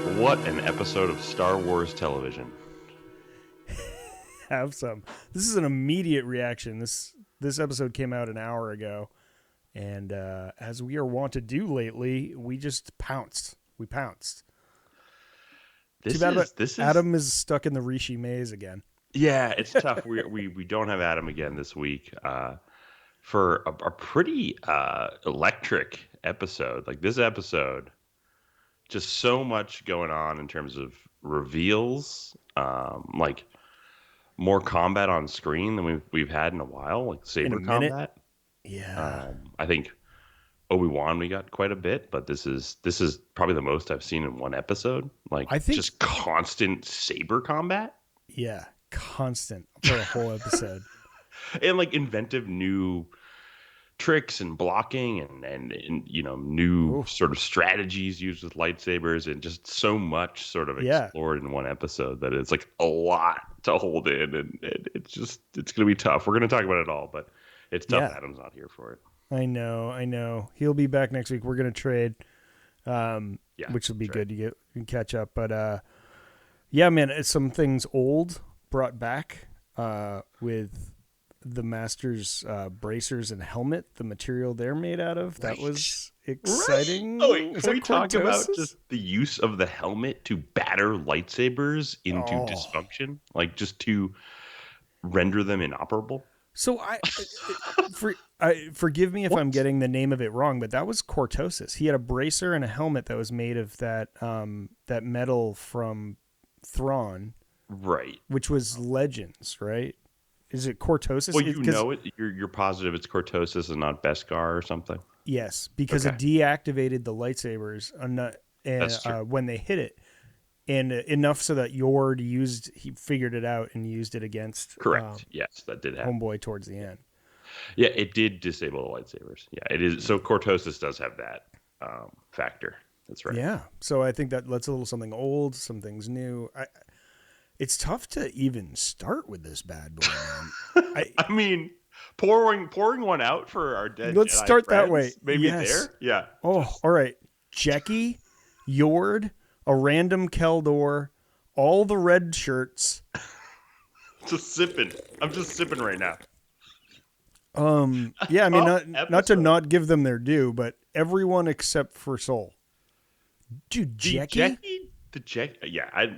What an episode of Star Wars television. Have some. This is an immediate reaction. This episode came out an hour ago, and as we are wont to do lately, we just pounced. We pounced. Too bad, but Adam is stuck in the Rishi maze again. Yeah, it's tough. We don't have Adam again this week for a pretty electric episode. Like this episode, just so much going on in terms of reveals, like more combat on screen than we've had in a while, like saber combat. Yeah, I think Obi-Wan we got quite a bit, but this is probably the most I've seen in one episode. Like I think just constant saber combat. Yeah, constant for a whole episode. And like inventive new tricks and blocking and you know new sort of strategies used with lightsabers, and just so much sort of explored in one episode that it's like a lot to hold in, and it's gonna be tough. We're gonna talk about it all, but it's tough. Yeah. Adam's not here for it. I know. He'll be back next week. We're gonna trade, which will be good. You can catch up, but yeah, man, it's some things old brought back with the Master's bracers and helmet, the material they're made out of. That was exciting. Right. Oh, wait, can we talk about just the use of the helmet to batter lightsabers into dysfunction? Like just to render them inoperable? So forgive me if I'm getting the name of it wrong, but that was cortosis. He had a bracer and a helmet that was made of that metal from Thrawn. Right. Which was Legends, right? Is it cortosis? Well, you're positive it's cortosis and not Beskar or something? Yes, because it deactivated the lightsabers when they hit it. And enough so that Yord he figured it out and used it against. Correct. Yes, that did happen. Homeboy towards the end. Yeah, it did disable the lightsabers. Yeah, it is. So cortosis does have that factor. That's right. Yeah. So I think that's a little something old, some things new. It's tough to even start with this bad boy, man. I mean, pouring one out for our dead. Let's Jedi start friends, that way. Maybe there. Yeah. Oh, all right. Jekki, Yord, a random Keldor, all the red shirts. Just sipping. I'm just sipping right now. Yeah, I mean, not to not give them their due, but everyone except for Soul. Dude, Jekki?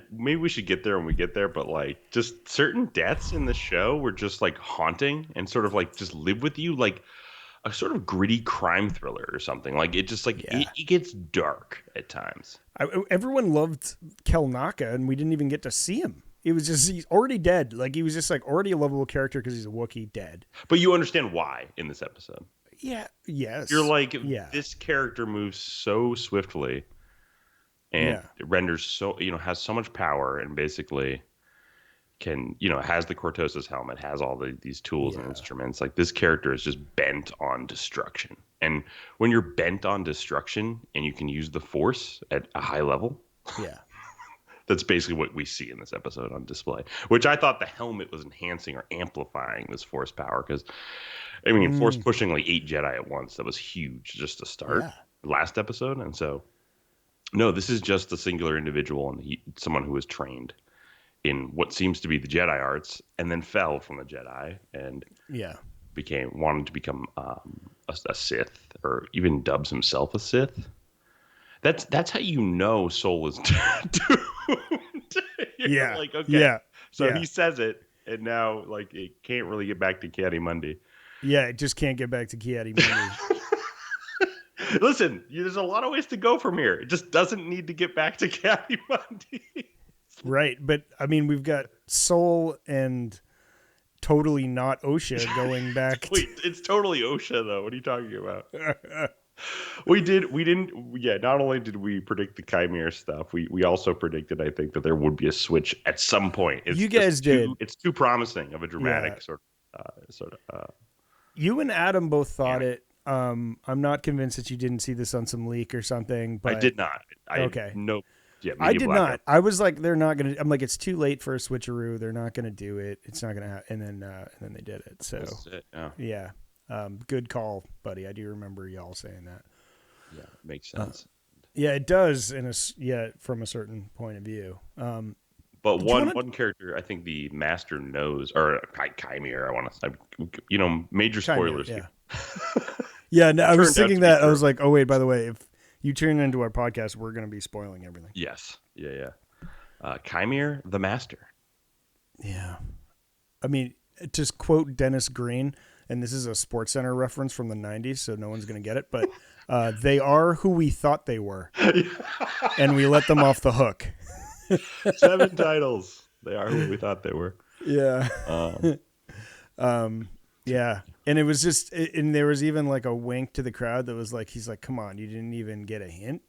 Maybe we should get there when we get there, but like just certain deaths in the show were just like haunting and sort of like just live with you, like a sort of gritty crime thriller or something. Like it just like it gets dark at times. Everyone loved Kel Naka, and we didn't even get to see him. It was just he's already dead. Like he was just like already a lovable character because he's a Wookiee dead. But you understand why in this episode. Yeah. Yes. You're like this character moves so swiftly. And it renders has so much power, and basically can, has the cortosis helmet, has all these tools and instruments. Like this character is just bent on destruction. And when you're bent on destruction and you can use the Force at a high level, that's basically what we see in this episode on display, which I thought the helmet was enhancing or amplifying this Force power. Because, I mean, Force pushing like 8 Jedi at once, that was huge just to start last episode. And so... No, this is just a singular individual, and someone who was trained in what seems to be the Jedi arts, and then fell from the Jedi, and wanted to become a Sith, or even dubs himself a Sith. That's how you know Soul is doomed. So he says it, and now like it can't really get back to Ki-Adi-Mundi. Yeah, it just can't get back to Ki-Adi-Mundi. Listen, there's a lot of ways to go from here. It just doesn't need to get back to Ki-Adi-Mundi. Right, but I mean, we've got Soul and totally not Osha going back. Wait, it's totally Osha though. What are you talking about? We didn't. Not only did we predict the Chimera stuff, we also predicted, I think, that there would be a switch at some point. You guys did. It's too promising of a dramatic sort of. You and Adam both thought it. I'm not convinced that you didn't see this on some leak or something. But I did not. Okay. No. Yeah, I did not. I was like, they're not gonna. I'm like, it's too late for a switcheroo. They're not gonna do it. It's not gonna happen. And then they did it. So good call, buddy. I do remember y'all saying that. Yeah, makes sense. Yeah, it does from a certain point of view. But one character, I think the master knows, or Chimere, I want to say, major spoilers. Chimere, yeah. No, I was thinking that. I was like, oh, wait, by the way, if you tune into our podcast, we're going to be spoiling everything. Yes. Yeah. Chimere, the master. Yeah. I mean, to quote Dennis Green, and this is a Sports Center reference from the 90s, so no one's going to get it, but they are who we thought they were. And we let them off the hook. 7 titles. They are who we thought they were. Yeah. Yeah. And it was just, and there was even like a wink to the crowd that was like, he's like, come on, you didn't even get a hint,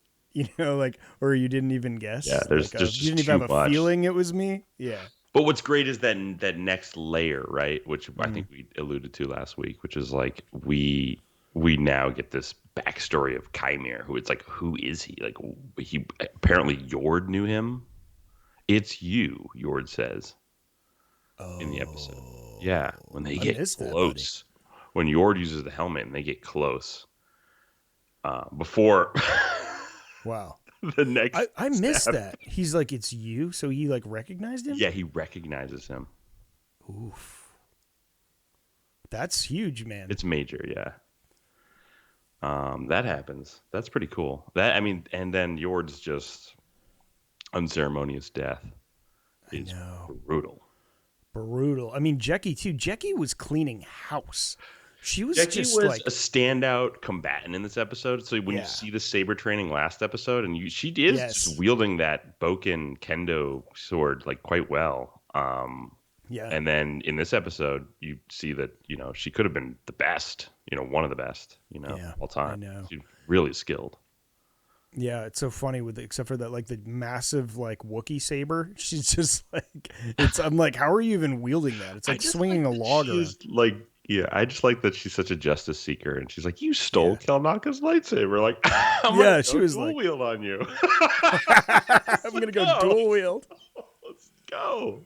or you didn't even guess. Yeah, there's like, just you didn't even have a feeling it was me. Yeah. But what's great is that next layer, right? Which I think we alluded to last week, which is like, we now get this backstory of Chimere, who it's like, who is he? Like, he apparently Yord knew him. It's you, Yord says in the episode. Yeah, when they get close, when Yord uses the helmet and they get close, before wow, the next I missed that. He's like, it's you, so he like recognized him. Yeah, he recognizes him. Oof, that's huge, man. It's major, yeah. That happens. That's pretty cool. And then Yord's just unceremonious death is brutal. I mean, Jecki too. Jecki was cleaning house. She was Jecki just was like a standout combatant in this episode. So when you see the saber training last episode, and she is just wielding that Boken Kendo sword like quite well. Yeah. And then in this episode, you see that she could have been the best. One of the best. All time. I know. She's really skilled. Yeah, it's so funny except for that, like the massive like Wookiee saber. She's just like, I'm like, how are you even wielding that? It's like swinging a log around. Like, yeah, I just like that she's such a justice seeker, and she's like, you stole Kelnaka's lightsaber. Like, she was dual like, wield on you. I'm gonna go dual wield. Let's go.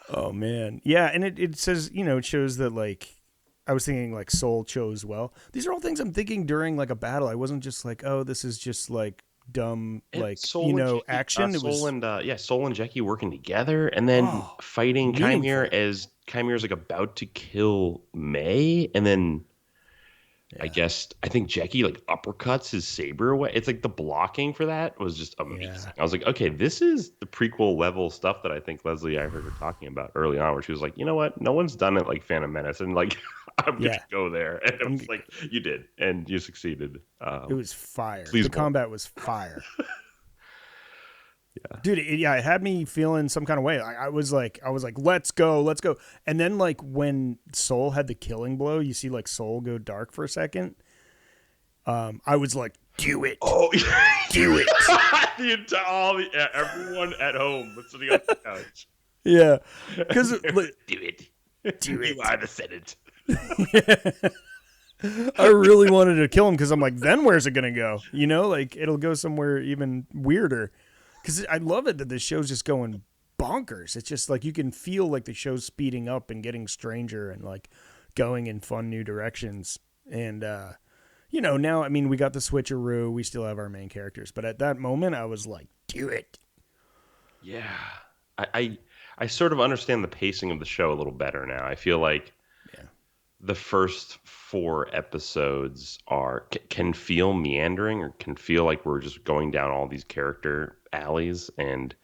Oh man, yeah, and it says it shows that like. I was thinking like Soul chose well. These are all things I'm thinking during like a battle. I wasn't just like, oh, this is just like dumb, and like Jecki, action. Soul and Jecki working together, and then fighting Chimere as Chimere's like about to kill May, and then I think Jecki like uppercuts his saber away. It's like the blocking for that was just amazing. Yeah. I was like, okay, this is the prequel level stuff that I think I heard her talking about early on, where she was like, you know what, no one's done it like Phantom Menace, and like. I'm going to go there. And I was like, you did. And you succeeded. It was fire. The combat was fire. Yeah. Dude, it had me feeling some kind of way. I was like, let's go. And then like when Soul had the killing blow, you see like Soul go dark for a second. I was like, do it. Oh, do it. Everyone at home was sitting on the couch. Yeah. Because do it. Do it. You are the Senate. I really wanted to kill him because I'm like, then where's it gonna go? Like it'll go somewhere even weirder. Because I love it that the show's just going bonkers. It's just like you can feel like the show's speeding up and getting stranger and like going in fun new directions. And now I mean we got the switcheroo. We still have our main characters, but at that moment I was like, do it. Yeah, I sort of understand the pacing of the show a little better now. I feel like. The first 4 episodes can feel meandering, or can feel like we're just going down all these character alleys, but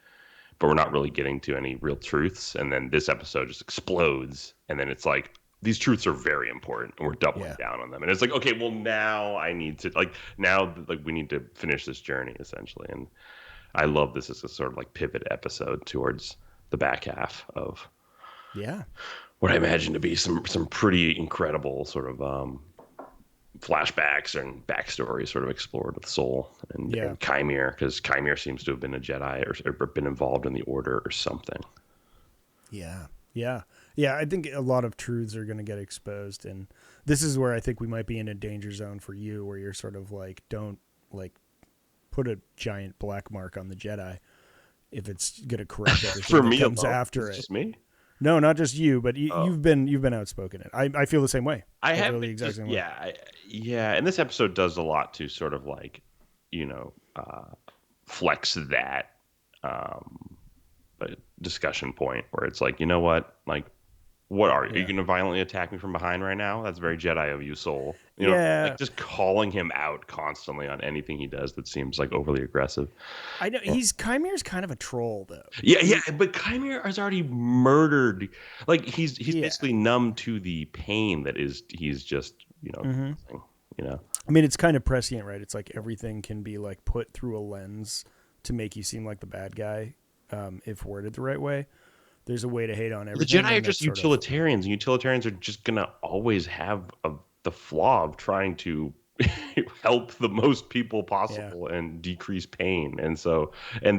we're not really getting to any real truths. And then this episode just explodes, and then it's like these truths are very important, and we're doubling down on them. And it's like, okay, well now I need to we need to finish this journey essentially. And I love this as a sort of like pivot episode towards the back half of what I imagine to be some pretty incredible sort of flashbacks and backstory sort of explored with Soul and Chimere, because Chimere seems to have been a Jedi or been involved in the Order or something. Yeah. I think a lot of truths are going to get exposed, and this is where I think we might be in a danger zone for you, where you're sort of like, don't like put a giant black mark on the Jedi if it's going to correct everything for me comes alone. After it's it. Just me. No, not just you, but you've been outspoken. I feel the same way. I have really exact same way. Yeah, and this episode does a lot to sort of like, flex that discussion point where it's like, you know what, like, what are you going to violently attack me from behind right now? That's very Jedi of you, Soul. Like just calling him out constantly on anything he does that seems like overly aggressive. I know Kymir's kind of a troll though. Yeah, but Chimera has already murdered. Like he's basically numb to the pain that is. He's just I mean, it's kind of prescient, right? It's like everything can be like put through a lens to make you seem like the bad guy, if worded the right way. There's a way to hate on everything. The Jedi are just utilitarians, and utilitarians are just gonna always have the flaw of trying to help the most people possible and decrease pain, and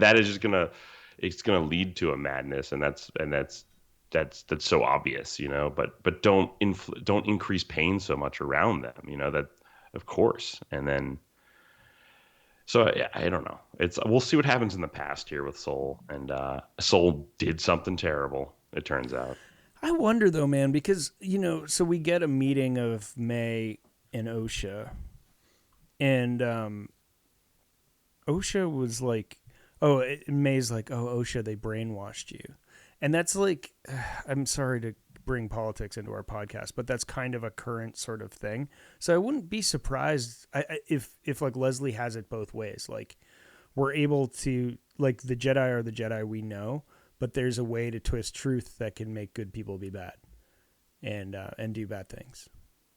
that is just gonna lead to a madness, and that's so obvious, But don't increase pain so much around them, that of course, and then. So I don't know. We'll see what happens in the past here with Soul, and Soul did something terrible. It turns out. I wonder though, man, because so we get a meeting of May and Osha, and Osha was like, May's like, oh, Osha, they brainwashed you, and that's like, I'm sorry to bring politics into our podcast, but that's kind of a current sort of thing. So I wouldn't be surprised if like Leslie has it both ways. Like we're able to, like, the Jedi are the Jedi we know, but there's a way to twist truth that can make good people be bad and do bad things.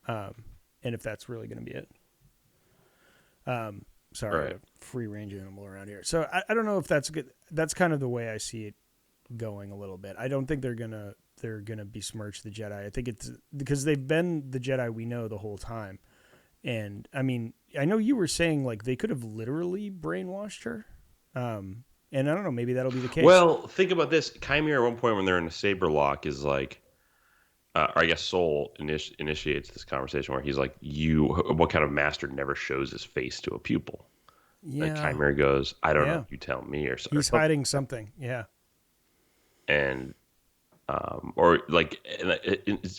And if that's really going to be it. Sorry, right. Free range animal around here. So I don't know if that's good. That's kind of the way I see it going a little bit. I don't think they're gonna besmirch the Jedi. I think it's because they've been the Jedi we know the whole time. And I mean, I know you were saying like they could have literally brainwashed her. And I don't know, maybe that'll be the case. Well, think about this. Chimera at one point when they're in a saber lock is like, or I guess Soul initiates this conversation where he's like, what kind of master never shows his face to a pupil? Yeah. And Chimera goes, I don't know, you tell me, or something. He's hiding something. Yeah. And or like,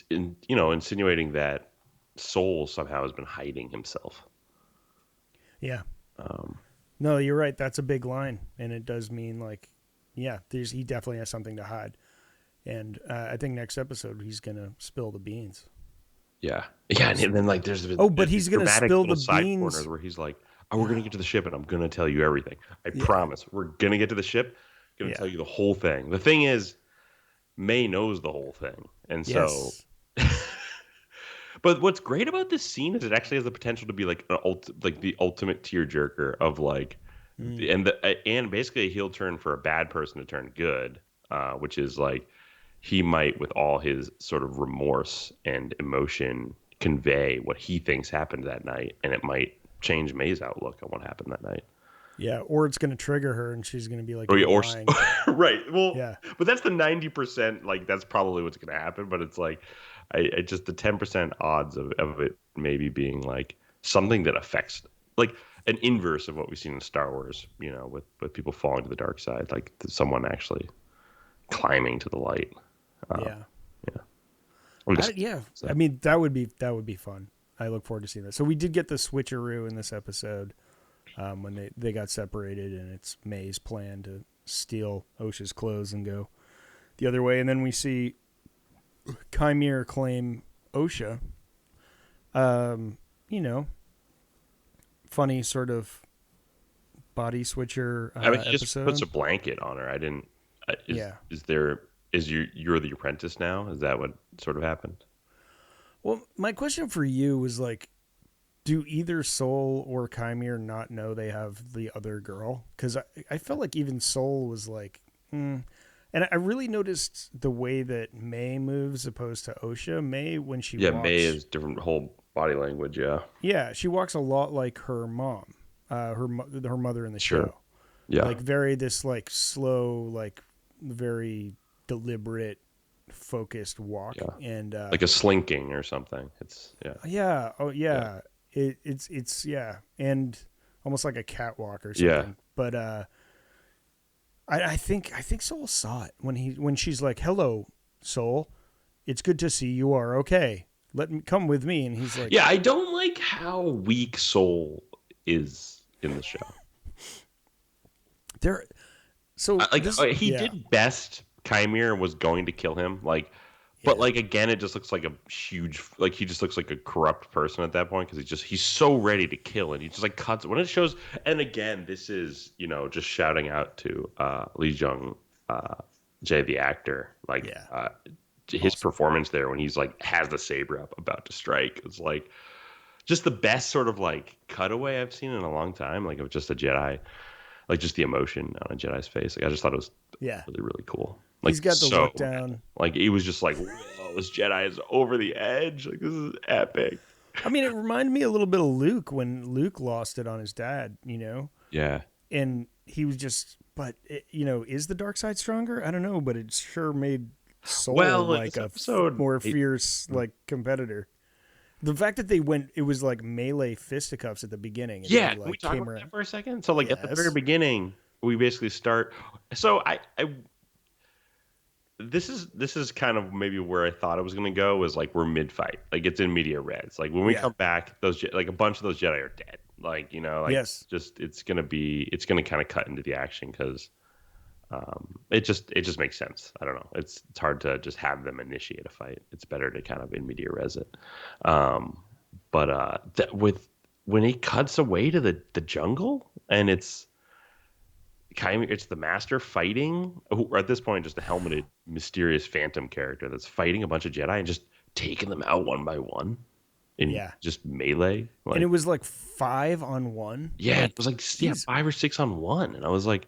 insinuating that Soul somehow has been hiding himself. Yeah. No, you're right. That's a big line, and it does mean like, he definitely has something to hide. And I think next episode he's gonna spill the beans. Yeah, and then like there's but he's gonna spill the side beans corners where he's like, we're gonna get to the ship, and I'm gonna tell you everything. I promise. We're gonna get to the ship. I'm gonna tell you the whole thing. The thing is, May knows the whole thing, and so. But what's great about this scene is it actually has the potential to be like the ultimate tearjerker of like, and basically a heel turn for a bad person to turn good, which is like he might, with all his sort of remorse and emotion, convey what he thinks happened that night, and it might change May's outlook on what happened that night. Yeah, or it's going to trigger her, and she's going to be like, right. Well, but that's the 90%. Like that's probably what's going to happen. But it's like, I just the 10% odds of it maybe being like something that affects, like an inverse of what we've seen in Star Wars. With people falling to the dark side, like someone actually climbing to the light. I mean, that would be fun. I look forward to seeing that. So we did get the switcheroo in this episode. When they got separated, and it's May's plan to steal Osha's clothes and go the other way. And then we see Chimera claim Osha. Funny sort of body switcher he just episode. Puts a blanket on her. I didn't. You're the apprentice now? Is that what sort of happened? Well, my question for you was like, do either Soul or Chimera not know they have the other girl? Because I felt like even Soul was like, And I really noticed the way that May moves opposed to Osha. May, when she walks... May is different whole body language, Yeah, she walks a lot like her mom, her mother in the show. Yeah. Like very this like slow, like very deliberate, focused walk. Yeah. And like a slinking or something. It's, Yeah. Oh, yeah. It's and almost like a catwalk or something. Yeah. But I think Soul saw it when she's like, "Hello, Soul, it's good to see you are okay. Let me come with me." And he's like, "Yeah, I don't like how weak Soul is in the show. He did best. Chimera was going to kill him, but again, it just looks like a huge, he just looks like a corrupt person at that point because he's so ready to kill, and he just cuts when it shows. And again, this is just shouting out to Lee Jung Jae, the actor, his performance there when he's has the saber up about to strike is just the best sort of cutaway I've seen in a long time, of just a Jedi. Just the emotion on a Jedi's face. I just thought it was really, really cool. He's got the look down. He was just whoa, this Jedi is over the edge. This is epic. I mean, it reminded me a little bit of Luke when Luke lost it on his dad, Yeah. And he was just, is the dark side stronger? I don't know, but it sure made Soul a more fierce, competitor. The fact that it was melee fisticuffs at the beginning. Yeah, can we talk about that for a second? So, at the very beginning, we basically start. So, this is kind of maybe where I thought it was going to go. Was we're mid fight, it's in media res. When we come back, those a bunch of those Jedi are dead. Yes. Just it's gonna kind of cut into the action because. It just makes sense. I don't know. It's hard to just have them initiate a fight. It's better to kind of in media res it. When he cuts away to the jungle and it's the master fighting, who at this point just a helmeted mysterious phantom character that's fighting a bunch of Jedi and just taking them out one by one. Just melee. And it was 5 on 1. Yeah, it was 5 or 6 on 1, and I was like.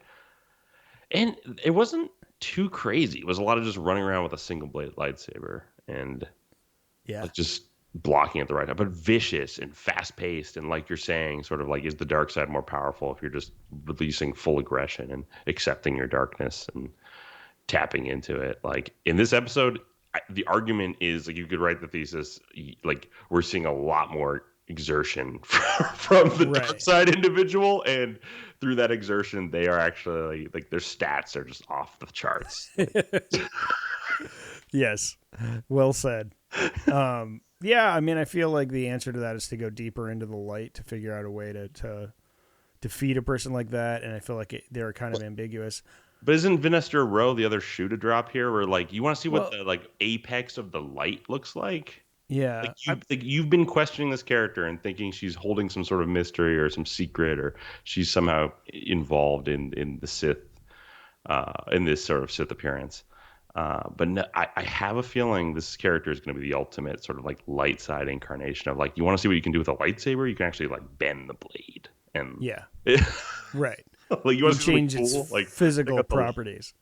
And it wasn't too crazy. It was a lot of just running around with a single blade lightsaber and just blocking at the right time, but vicious and fast paced. And like you're saying, sort of is the dark side more powerful if you're just releasing full aggression and accepting your darkness and tapping into it? In this episode, the argument is you could write the thesis, we're seeing a lot more exertion from the dark side individual, and through that exertion they are actually their stats are just off the charts. Yes, well said. I mean, I feel the answer to that is to go deeper into the light to figure out a way to defeat a person like that, and I feel they're kind of ambiguous. But isn't Vinestra Row the other shoe to drop here where you want to see what the apex of the light looks like? Yeah, you've been questioning this character and thinking she's holding some sort of mystery or some secret, or she's somehow involved in the Sith, in this sort of Sith appearance. But no, I have a feeling this character is going to be the ultimate sort of light side incarnation of you want to see what you can do with a lightsaber. You can actually bend the blade and right. You want to change really its physical properties.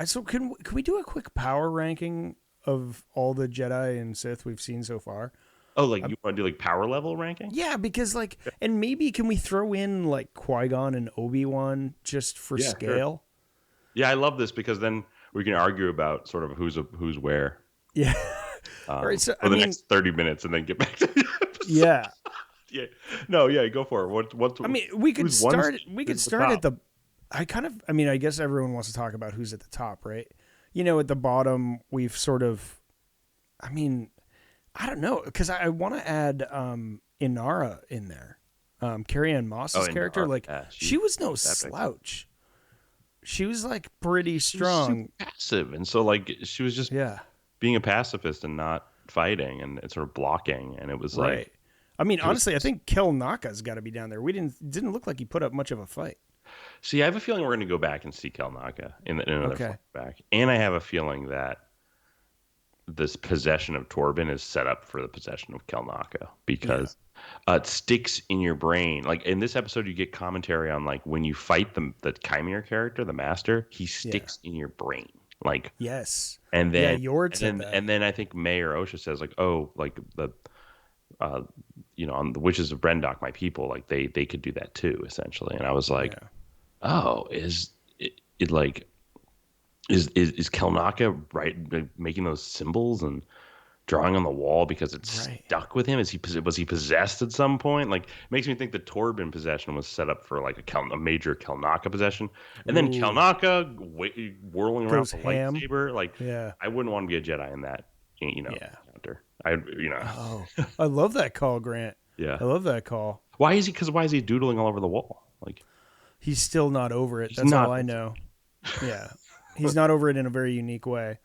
So can we do a quick power ranking of all the Jedi and Sith we've seen so far? Oh, you want to do power level ranking? Yeah, because and maybe can we throw in Qui-Gon and Obi-Wan just for scale? Sure. Yeah, I love this because then we can argue about sort of who's where. Yeah. All right, so for the next 30 minutes and then get back to the episode. Yeah. Yeah. No, yeah, go for it. What I mean, we could start at the I guess everyone wants to talk about who's at the top, right? At the bottom, we've sort of, I don't know, because I want to add Inara in there. Carrie-Anne Moss's character, she was no slouch. She was pretty strong. Passive. And so she was just being a pacifist and not fighting and sort of blocking. And it was right. Honestly, I think Kel Naka's got to be down there. Didn't look like he put up much of a fight. See, I have a feeling we're going to go back and see Kel Naka in another flashback. And I have a feeling that this possession of Torben is set up for the possession of Kel Naka because it sticks in your brain. In this episode, you get commentary on when you fight the Chimera character, the master, he sticks in your brain. Yes. And then and then I think May or Osha says the on the witches of Brendok, my people, they could do that too, essentially. And I was oh, is Kel Naka making those symbols and drawing on the wall because it's stuck with him? Was he possessed at some point? It makes me think the Torben possession was set up for a major Kel Naka possession, and then Kel Naka whirling around with a lightsaber. I wouldn't want to be a Jedi in that encounter. Oh, I love that call, Grant. Yeah, I love that call. Why is he? Because why is he doodling all over the wall? Like he's still not over it. he's That's not. all I know. Yeah, he's not over it in a very unique way.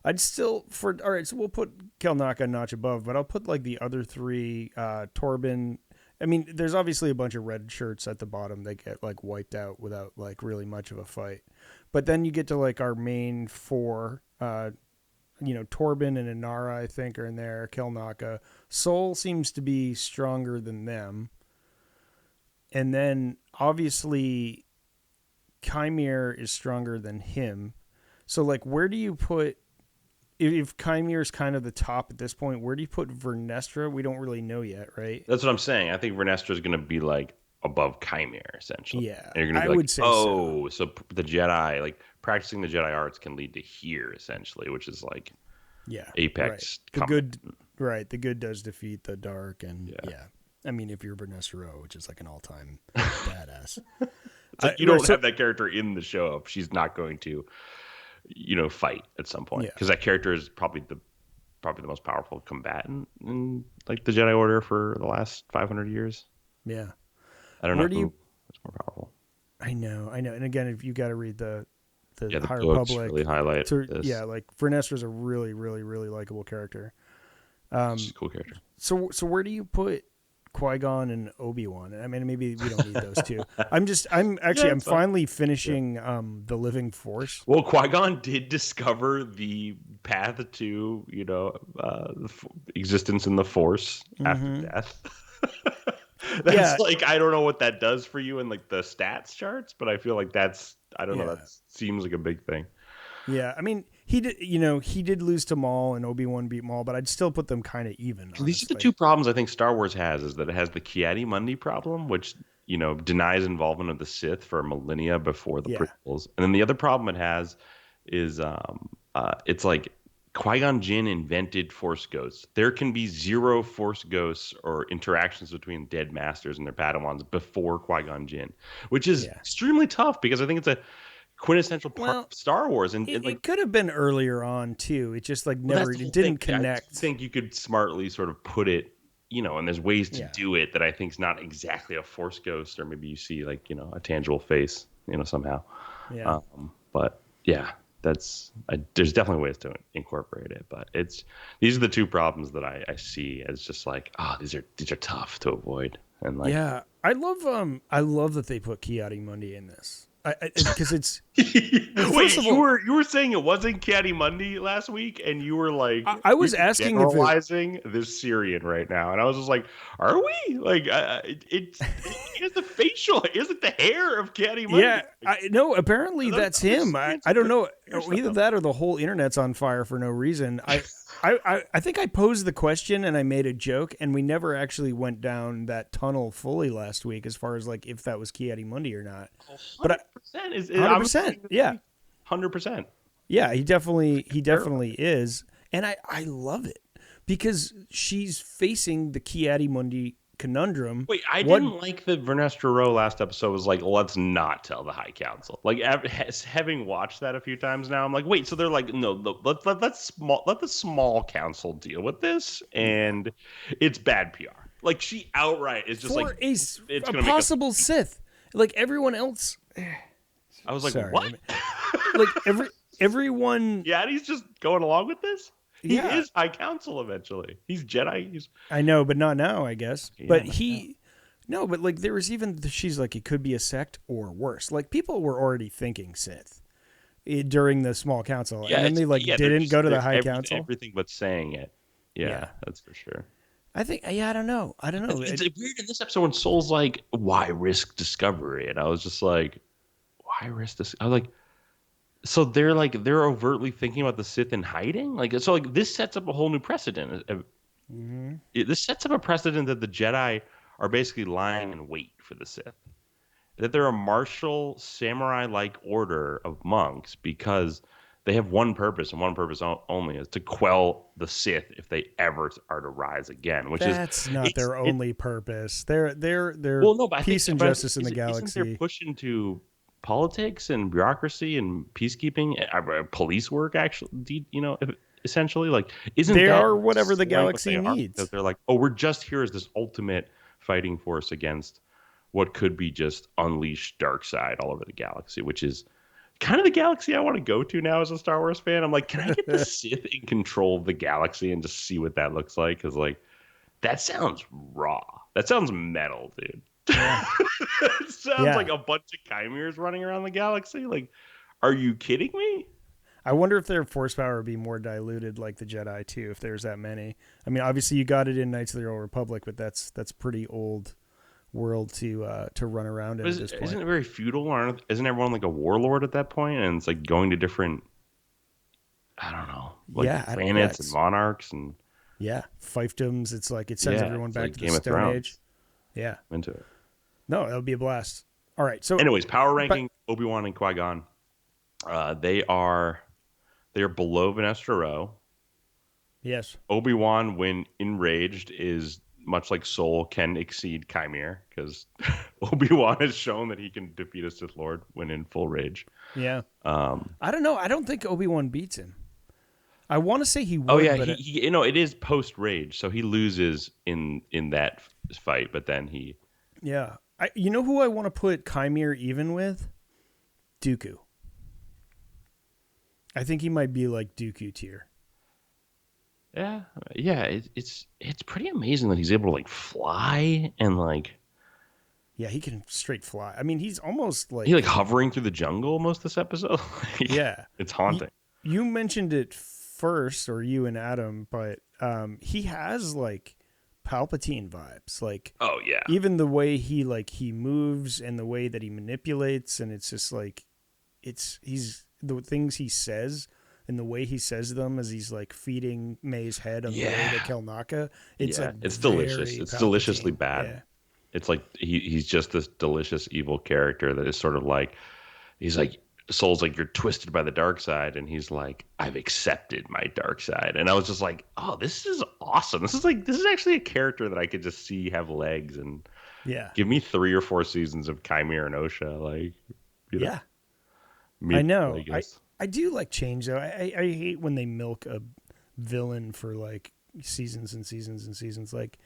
I'd still all right. So we'll put Kelnaka a notch above, but I'll put like the other three. Torben. I mean, there's obviously a bunch of red shirts at the bottom that get like wiped out without like really much of a fight. But then you get to like our main four. Torben and Inara, I think, are in there. Kelnaka. Sol seems to be stronger than them. And then obviously Chimere is stronger than him. So like where do you put if Chimere is kind of the top at this point, where do you put Vernestra? We don't really know yet, right? That's what I'm saying. I think Vernestra is going to be like above Chimere essentially. Yeah, and you're going to be I like, would say so the Jedi, like practicing the Jedi arts can lead to here essentially, which is like apex. Right. The good does defeat the dark, and yeah. I mean, if you're Vernestra, which is like an all-time badass. Like you don't have that character in the show. She's not going to, fight at some point because that character is probably the most powerful combatant in like the Jedi Order for the last 500 years. Yeah, I don't know who's more powerful. I know. And again, if you got to read the the High books Republic, really highlight this. Yeah, like Vernestra's a really, really, really likable character. She's a cool character. So where do you put Qui-Gon and Obi-Wan? I mean, maybe we don't need those two. I'm finally finishing The Living Force. Well, Qui-Gon did discover the path to, existence in the Force after death. That's like, I don't know what that does for you in like the stats charts, but I feel like that's, I don't know, that seems like a big thing. Yeah, I mean, he did lose to Maul and Obi-Wan beat Maul, but I'd still put them kind of even. Honestly. These are the two problems I think Star Wars has, is that it has the Ki-Adi-Mundi problem, which, denies involvement of the Sith for millennia before the prequels. And then the other problem it has is it's like Qui-Gon Jinn invented Force ghosts. There can be zero Force ghosts or interactions between dead masters and their Padawans before Qui-Gon Jinn, which is extremely tough because I think it's a quintessential part of Star Wars, and it could have been earlier on too. It just like never it didn't connect. I think you could smartly sort of put it, and there's ways to do it that I think is not exactly a Force ghost, or maybe you see like a tangible face, somehow. Yeah. But yeah, there's definitely ways to incorporate it, but these are the two problems that I see as just like these are tough to avoid, and like I love that they put Ki-Adi-Mundi in this. Because it's wait, you were saying it wasn't Ki-Adi-Mundi last week, and you were like, I was asking generalizing this Syrian right now, and I was just like, are we like it's the facial, is it the hair of Ki-Adi-Mundi? Yeah, no, apparently that's him. I don't know, either that or the whole internet's on fire for no reason. I think I posed the question and I made a joke, and we never actually went down that tunnel fully last week as far as like if that was Ki-Adi-Mundi or not. 100% but 100%, yeah, 100%. Yeah, he definitely is, and I love it because she's facing the Ki-Adi-Mundi conundrum. Wait, I didn't like that Vernestra Rowe last episode was like, let's not tell the High Council. Like, having watched that a few times now, I'm like, wait, so they're like, no, let the small council deal with this, and it's bad PR. Like, she outright is just like, it's a possible Sith. Like everyone else. I was like, what? Like everyone. Yeah, and he's just going along with this. He is High Council eventually. He's Jedi. I know, but not now, I guess. Yeah, but but like there was even she's like it could be a sect or worse. Like people were already thinking Sith during the small council, and then they didn't go to the High Council. Everything but saying it. Yeah, that's for sure. I think, I don't know. It's weird in this episode when Soul's like, why risk discovery? And I was just like, why risk this? I was like, so they're overtly thinking about the Sith in hiding? Like, so like this sets up a whole new precedent. This sets up a precedent that the Jedi are basically lying in wait for the Sith. That they're a martial samurai-like order of monks because they have one purpose and one purpose only, is to quell the Sith if they ever are to rise again. That's not their only purpose. They're peace and justice in the galaxy. Isn't their push into politics and bureaucracy and peacekeeping, police work actually? Essentially, like, isn't they are whatever the galaxy needs? That they're like, oh, we're just here as this ultimate fighting force against what could be just unleashed dark side all over the galaxy, which is kind of the galaxy I want to go to now as a Star Wars fan. I'm like, can I get the Sith in control of the galaxy and just see what that looks like? Because like, that sounds raw. That sounds metal, dude. Yeah. It sounds like a bunch of chimeras running around the galaxy. Like, are you kidding me? I wonder if their force power would be more diluted like the Jedi too, if there's that many. I mean, obviously you got it in Knights of the Old Republic, but that's pretty old world to run around in at this point. Isn't it very feudal? Isn't everyone like a warlord at that point? And it's like going to different, I don't know, like planets and monarchs and fiefdoms. It's like it sends everyone back to the Stone Age. Yeah, into it. No, that'll be a blast. All right. So, anyways, power ranking: Obi-Wan and Qui-Gon. They are below Vanessa Rowe. Yes. Obi-Wan, when enraged, is much like Soul can exceed Chimere, because Obi-Wan has shown that he can defeat a Sith Lord when in full rage. Yeah. I don't know. I don't think Obi-Wan beats him. I want to say he would. Oh yeah, but it is post rage, so he loses in that fight, but then he. Yeah, you know who I want to put Chimere even with? Dooku. I think he might be like Dooku tier. Yeah. It's pretty amazing that he's able to like fly and like. Yeah, he can straight fly. I mean, he's almost like he's like hovering through the jungle most of this episode. Yeah, it's haunting. You mentioned it first, or you and Adam, but he has like Palpatine vibes. Like, oh yeah, even the way he moves and the way that he manipulates, and it's just like he's the things he says. And the way he says them as he's like feeding May's head on the way to Kelnaka, it's delicious. It's Palpatine. Deliciously bad. Yeah. It's like he's just this delicious evil character that is sort of like he's like Soul's like, you're twisted by the dark side, and he's like, I've accepted my dark side. And I was just like, oh, this is awesome. This is actually a character that I could just see have legs, and give me 3 or 4 seasons of Chimere and Osha, like I know. I do like change though. I hate when they milk a villain for like seasons and seasons and seasons. Like,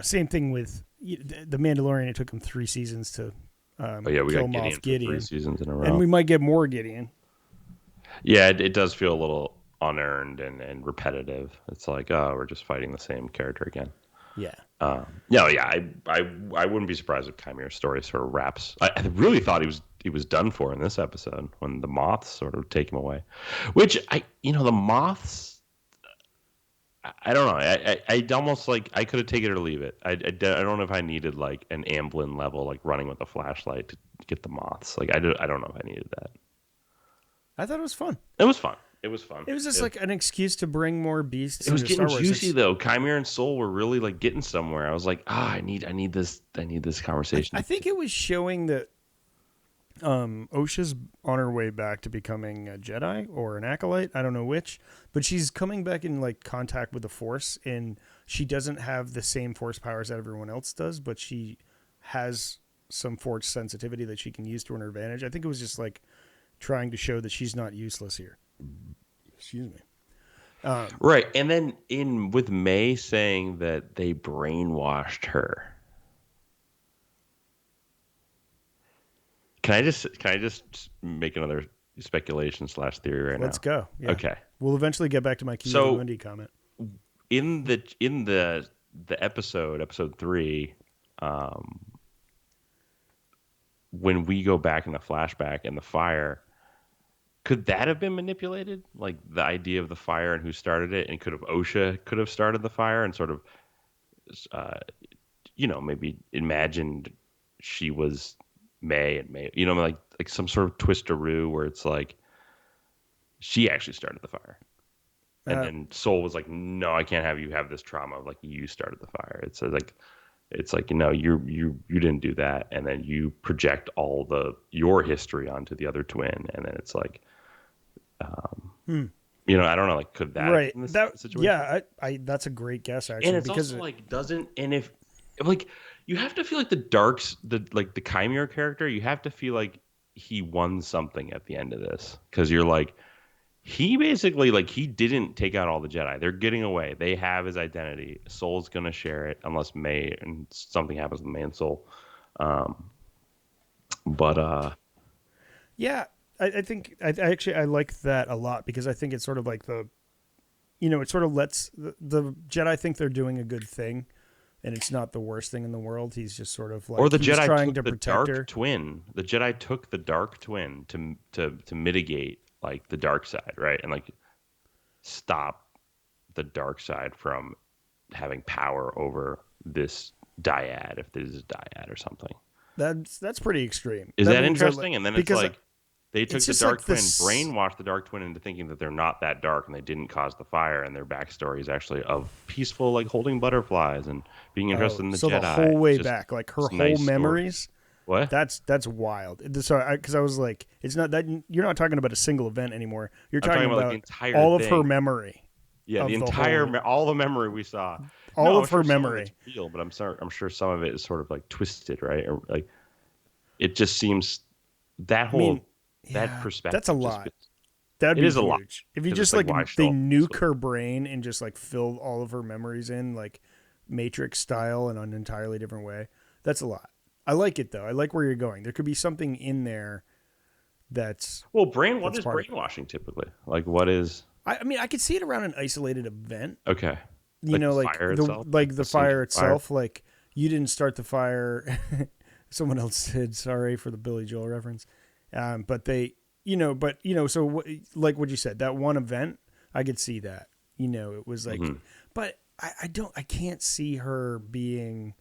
same thing with the Mandalorian. It took him 3 seasons to we kill got him off Gideon. 3 seasons in a row, and we might get more Gideon. Yeah, it does feel a little unearned and repetitive. It's like, oh, we're just fighting the same character again. Yeah. I wouldn't be surprised if Chimere's story sort of wraps. I really thought he was done for in this episode when the moths sort of take him away, which the moths. I don't know. I almost like I could have taken it or leave it. I don't know if I needed like an Amblin level, like running with a flashlight to get the moths. Like I don't know if I needed that. I thought it was fun. It was fun. It was fun. It was just like an excuse to bring more beasts. It was getting juicy though. Chimere and Soul were really like getting somewhere. I was like, I need this conversation. I think it was showing that Osha's on her way back to becoming a Jedi or an Acolyte. I don't know which, but she's coming back in like contact with the Force, and she doesn't have the same Force powers that everyone else does, but she has some Force sensitivity that she can use to her advantage. I think it was just like trying to show that she's not useless here. Excuse me. Right, and then with May saying that they brainwashed her. Can I just make another speculation / theory right now? Let's go. Yeah. Okay. We'll eventually get back to my Key Wendy comment. In the episode 3, when we go back in the flashback and the fire, could that have been manipulated? Like the idea of the fire and who started it, and Osha could have started the fire and sort of, maybe imagined she was May and May, like some sort of twisteroo where it's like she actually started the fire, and then Soul was like, no, I can't have you have this trauma. Like you started the fire. It's like you didn't do that, and then you project all your history onto the other twin, and then it's like, I don't know, like could that right in this that situation? Yeah, I that's a great guess actually, and it's because also like doesn't, and if like you have to feel like the Chimere character, you have to feel like he won something at the end of this, because you're like, he basically like he didn't take out all the Jedi. They're getting away. They have his identity. Soul's gonna share it unless May and something happens with May and Soul. Um, but Yeah, I think I actually I like that a lot because I think it's sort of like it sort of lets the Jedi think they're doing a good thing, and it's not the worst thing in the world. He's just sort of like, or the he's Jedi trying took to the protect dark her. twin. The Jedi took the dark twin to mitigate like the dark side, right? And like stop the dark side from having power over this dyad, if this is a dyad or something. That's pretty extreme. Is That that means that interesting? And then it's because like they it's took the just like dark twin, this. brainwashed the dark twin into thinking that they're not that dark and they didn't cause the fire, and their backstory is actually of peaceful, like holding butterflies and being interested Oh, in the so the Jedi. whole It's way back, like her just whole nice stories. memories. What? That's wild. So, because I was like, it's not that you're not talking about a single event anymore. You're I'm talking talking about like the about entire all of her thing. memory Yeah, the of the entire whole, all the memory we saw. all No, of I'm her sure some of it's memory. real, but I'm sure some of it is sort of like twisted, right? Or like it just seems that I mean, whole that yeah, that's a perspective just lot. feels That'd it be is a lot huge. If you because it's just like like why they show up? nuke her brain and just like fill all of her memories in like Matrix style in an entirely different way. That's a lot. I like it though. I like where you're going. There could be something in there that's Well, what that's is part of it. brainwashing typically? Like what is I mean, I could see it around an isolated event. okay? Like the Like fire itself, like the the sinking fire fire. itself. Like you didn't start the fire. Someone else did. Sorry for the Billy Joel reference. But they, so like what you said, that one event, I could see that. It was like, Mm-hmm. but I can't see her being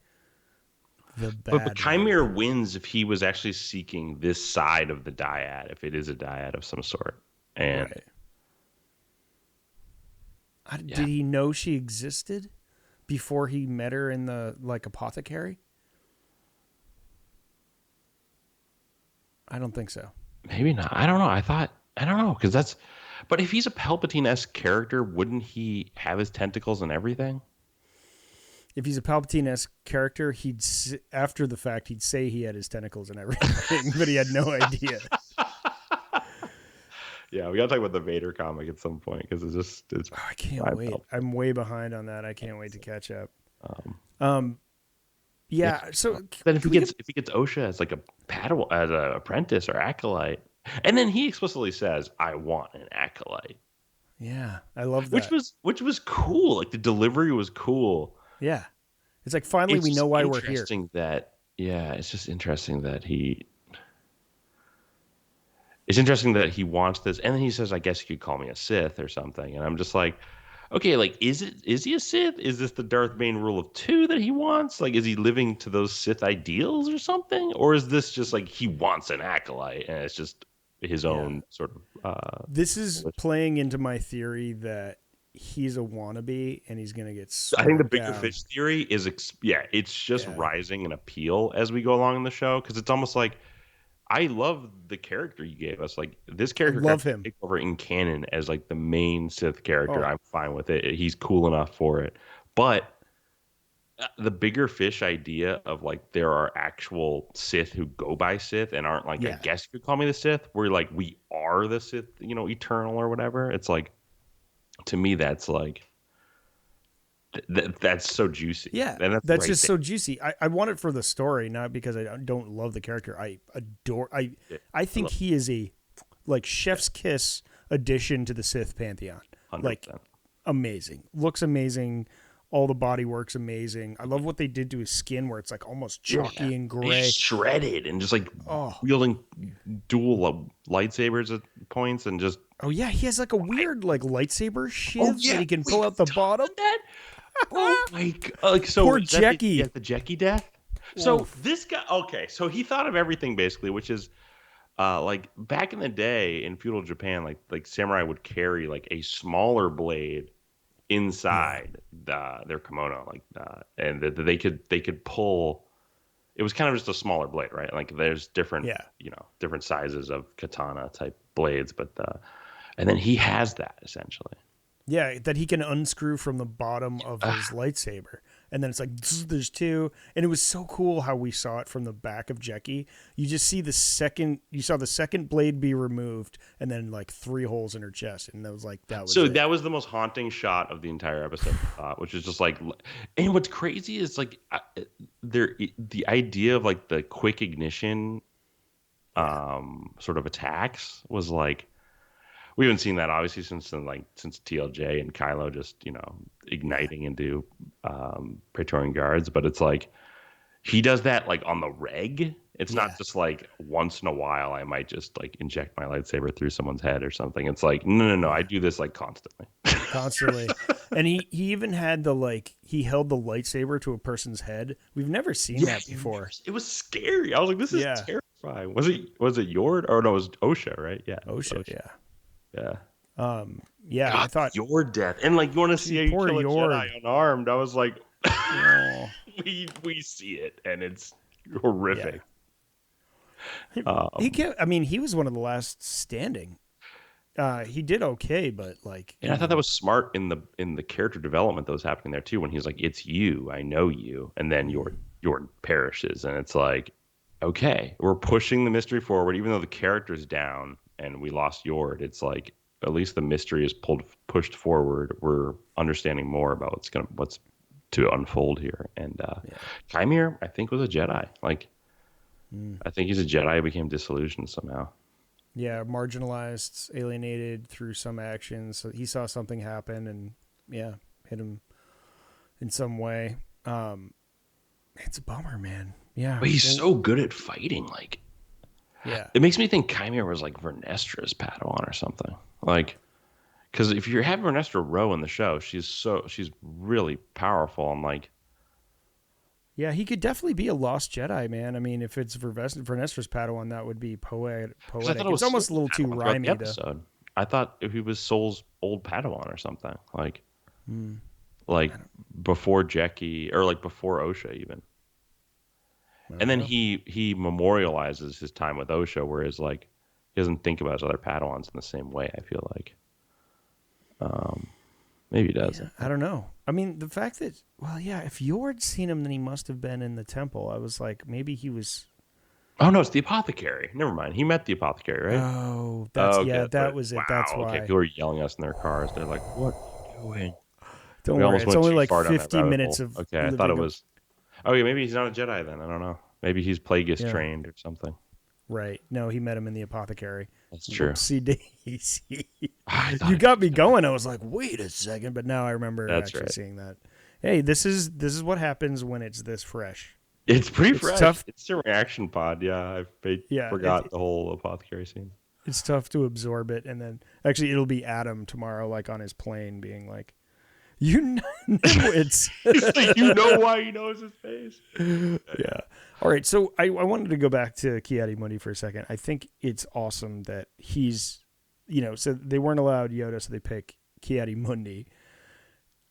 the But bad one. Chimera wins if he was actually seeking this side of the dyad, if it is a dyad of some sort. And Right. yeah, Did he know she existed before he met her in the like apothecary? I don't think so. maybe not. I don't know. I don't know because that's. But if he's a Palpatine-esque character, wouldn't he have his tentacles and everything? If he's a Palpatine-esque character, after the fact he'd say he had his tentacles and everything, but he had no idea. Yeah, we gotta talk about the Vader comic at some point because it's. I can't wait. Palpatine. I'm way behind on that. I can't wait to catch up. Um, yeah. Yeah. So Then can we get? if he gets Osha as like a paddle as an apprentice or acolyte, and then he explicitly says, "I want an acolyte," Yeah, I love that. which was cool. Like the delivery was cool. Yeah, it's like finally It's we just know why we're here. interesting that yeah, it's just interesting that he. It's interesting that he wants this, and then he says, "I guess you could call me a Sith or something," and I'm just like. Okay, like is he a Sith? Is this the Darth Bane rule of two that he wants? Like is he living to those Sith ideals or something? Or is this just like he wants an acolyte and it's just his Yeah, own sort of this is playing into my theory that he's a wannabe and he's gonna get I think the smacked bigger down. fish theory is yeah, it's just Yeah, rising in appeal as we go along in the show because it's almost like I love the character you gave us. Like this I character could love actually him. take over in canon as like the main Sith character. Oh, I'm fine with it. He's cool enough for it. But the bigger fish idea of like there are actual Sith who go by Sith and aren't like I yeah. guess you could call me the Sith. We're like we are the Sith, eternal or whatever. It's like to me that's like that's so juicy, Yeah, and that's that's right just there. so juicy. I want it for the story, not because I don't love the character. I adore. Yeah, I I think love he is a like chef's kiss addition to the Sith pantheon. 100%. Like amazing, looks amazing. All the body work's amazing. I love what they did to his skin, where it's like almost Yeah, chalky and he's gray. shredded and just like Oh, wielding dual lightsabers at points and just oh yeah, he has like a weird like lightsaber oh shiv that yeah, he can wait, pull can out we the talk bottom. about that? Oh my god! Like, so Poor is that Jackie. the Jackie death. So Oof. this guy, okay, so he thought of everything basically, which is like back in the day in feudal Japan, like samurai would carry like a smaller blade Yeah, inside their kimono, like and that they could pull. It was kind of just a smaller blade, right? Like there's different yeah, different sizes of katana type blades, but and then he has that essentially. yeah. That he can unscrew from the bottom of his lightsaber. and then it's like there's 2, and it was so cool how we saw it from the back of Jecki. You just see the second blade be removed, and then like 3 holes in her chest, and that was it. That was the most haunting shot of the entire episode, which is just like, and what's crazy is like the idea of like the quick ignition sort of attacks was like, we haven't seen that obviously since TLJ and Kylo just, igniting into Praetorian guards, but it's like he does that like on the reg. It's not just like once in a while I might just like inject my lightsaber through someone's head or something. It's like no, I do this like constantly. And he even had he held the lightsaber to a person's head. We've never seen that before. It was scary. I was like, this is terrifying. Was it Yord? Or no, it was Osha, right? Yeah. Osha. Yeah. God, I thought your death, and like you want to see a kill a Jedi unarmed. I was like, we see it, and it's horrific. He was one of the last standing. He did okay, but like, and I thought that was smart in the character development that was happening there too. When he's like, "It's you, I know you," and then your perishes, and it's like, okay, we're pushing the mystery forward, even though the character's down and we lost Yord. It's like at least the mystery is pushed forward. We're understanding more about what's to unfold here. And Chimere, I think, was a Jedi. Like, I think he's a Jedi who became disillusioned somehow. Yeah, marginalized, alienated through some actions. So he saw something happen and hit him in some way. It's a bummer, man. Yeah, but he's so good at fighting. Like, it makes me think Chimere was like Vernestra's Padawan or something. Like, because if you have Vernestra Rowe in the show, she's really powerful. I'm like, yeah, he could definitely be a lost Jedi, man. I mean, if it's Vernestra's Padawan, that would be poetic. It's almost a little too rhymey, though. I thought if he was Soul's old Padawan or something, like before Jecki or like before Osha even. And then he memorializes his time with Osha, whereas like he doesn't think about his other Padawans in the same way. I feel like, maybe he does. Yeah, I don't know. I mean, the fact that if Yord's seen him, then he must have been in the temple. I was like, maybe he was. Oh no, it's the apothecary. Never mind. He met the apothecary, right? Oh, that was it. Wow, that's why. Okay, people are yelling at us in their cars. They're like, "What are you doing?" Don't worry. It's only like 50 minutes of. Okay, I thought it was. Oh yeah, maybe he's not a Jedi then. I don't know. Maybe he's Plagueis trained or something. Right. No, he met him in the apothecary. That's true. Whoopsie-daisy. You got me going. I was like, wait a second, but now I remember seeing that. Hey, this is what happens when it's this fresh. It's pretty fresh. Tough. It's a reaction pod. Yeah, I forgot the whole apothecary scene. It's tough to absorb it, and then actually it'll be Adam tomorrow, like on his plane, being like, "You know it's." You know why he knows his face. Yeah. All right. So I wanted to go back to Ki-Adi-Mundi for a second. I think it's awesome that he's, so they weren't allowed Yoda, so they pick Ki-Adi-Mundi.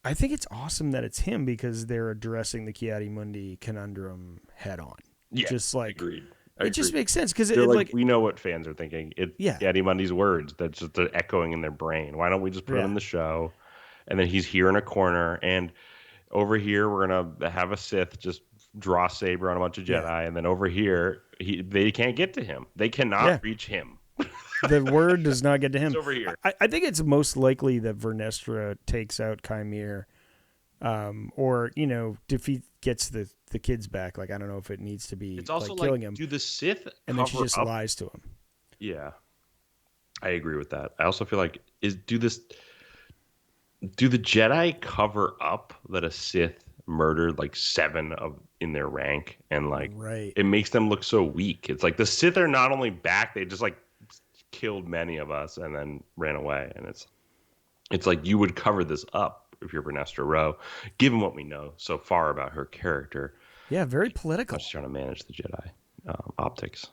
I think it's awesome that it's him because they're addressing the Ki-Adi-Mundi conundrum head on. Yeah. Just like, agreed. It just makes sense because we know what fans are thinking. It's Ki-Adi-Mundi's words that's just echoing in their brain. Why don't we just put it in the show? And then he's here in a corner, and over here we're gonna have a Sith just draw saber on a bunch of Jedi, and then over here they can't get to him. They cannot reach him. The word does not get to him. It's over here. I think it's most likely that Vernestra takes out Chimere, or gets the kids back. Like I don't know if it needs to be. It's also like killing him. Do the Sith and then she just lies to him. Yeah, I agree with that. I also feel like do the Jedi cover up that a Sith murdered like 7 in their rank, and like it makes them look so weak? It's like the Sith are not only back, they just like killed many of us and then ran away, and it's like you would cover this up if you're Vernestra Rowe, given what we know so far about her character. Yeah, very political. She's trying to manage the Jedi optics.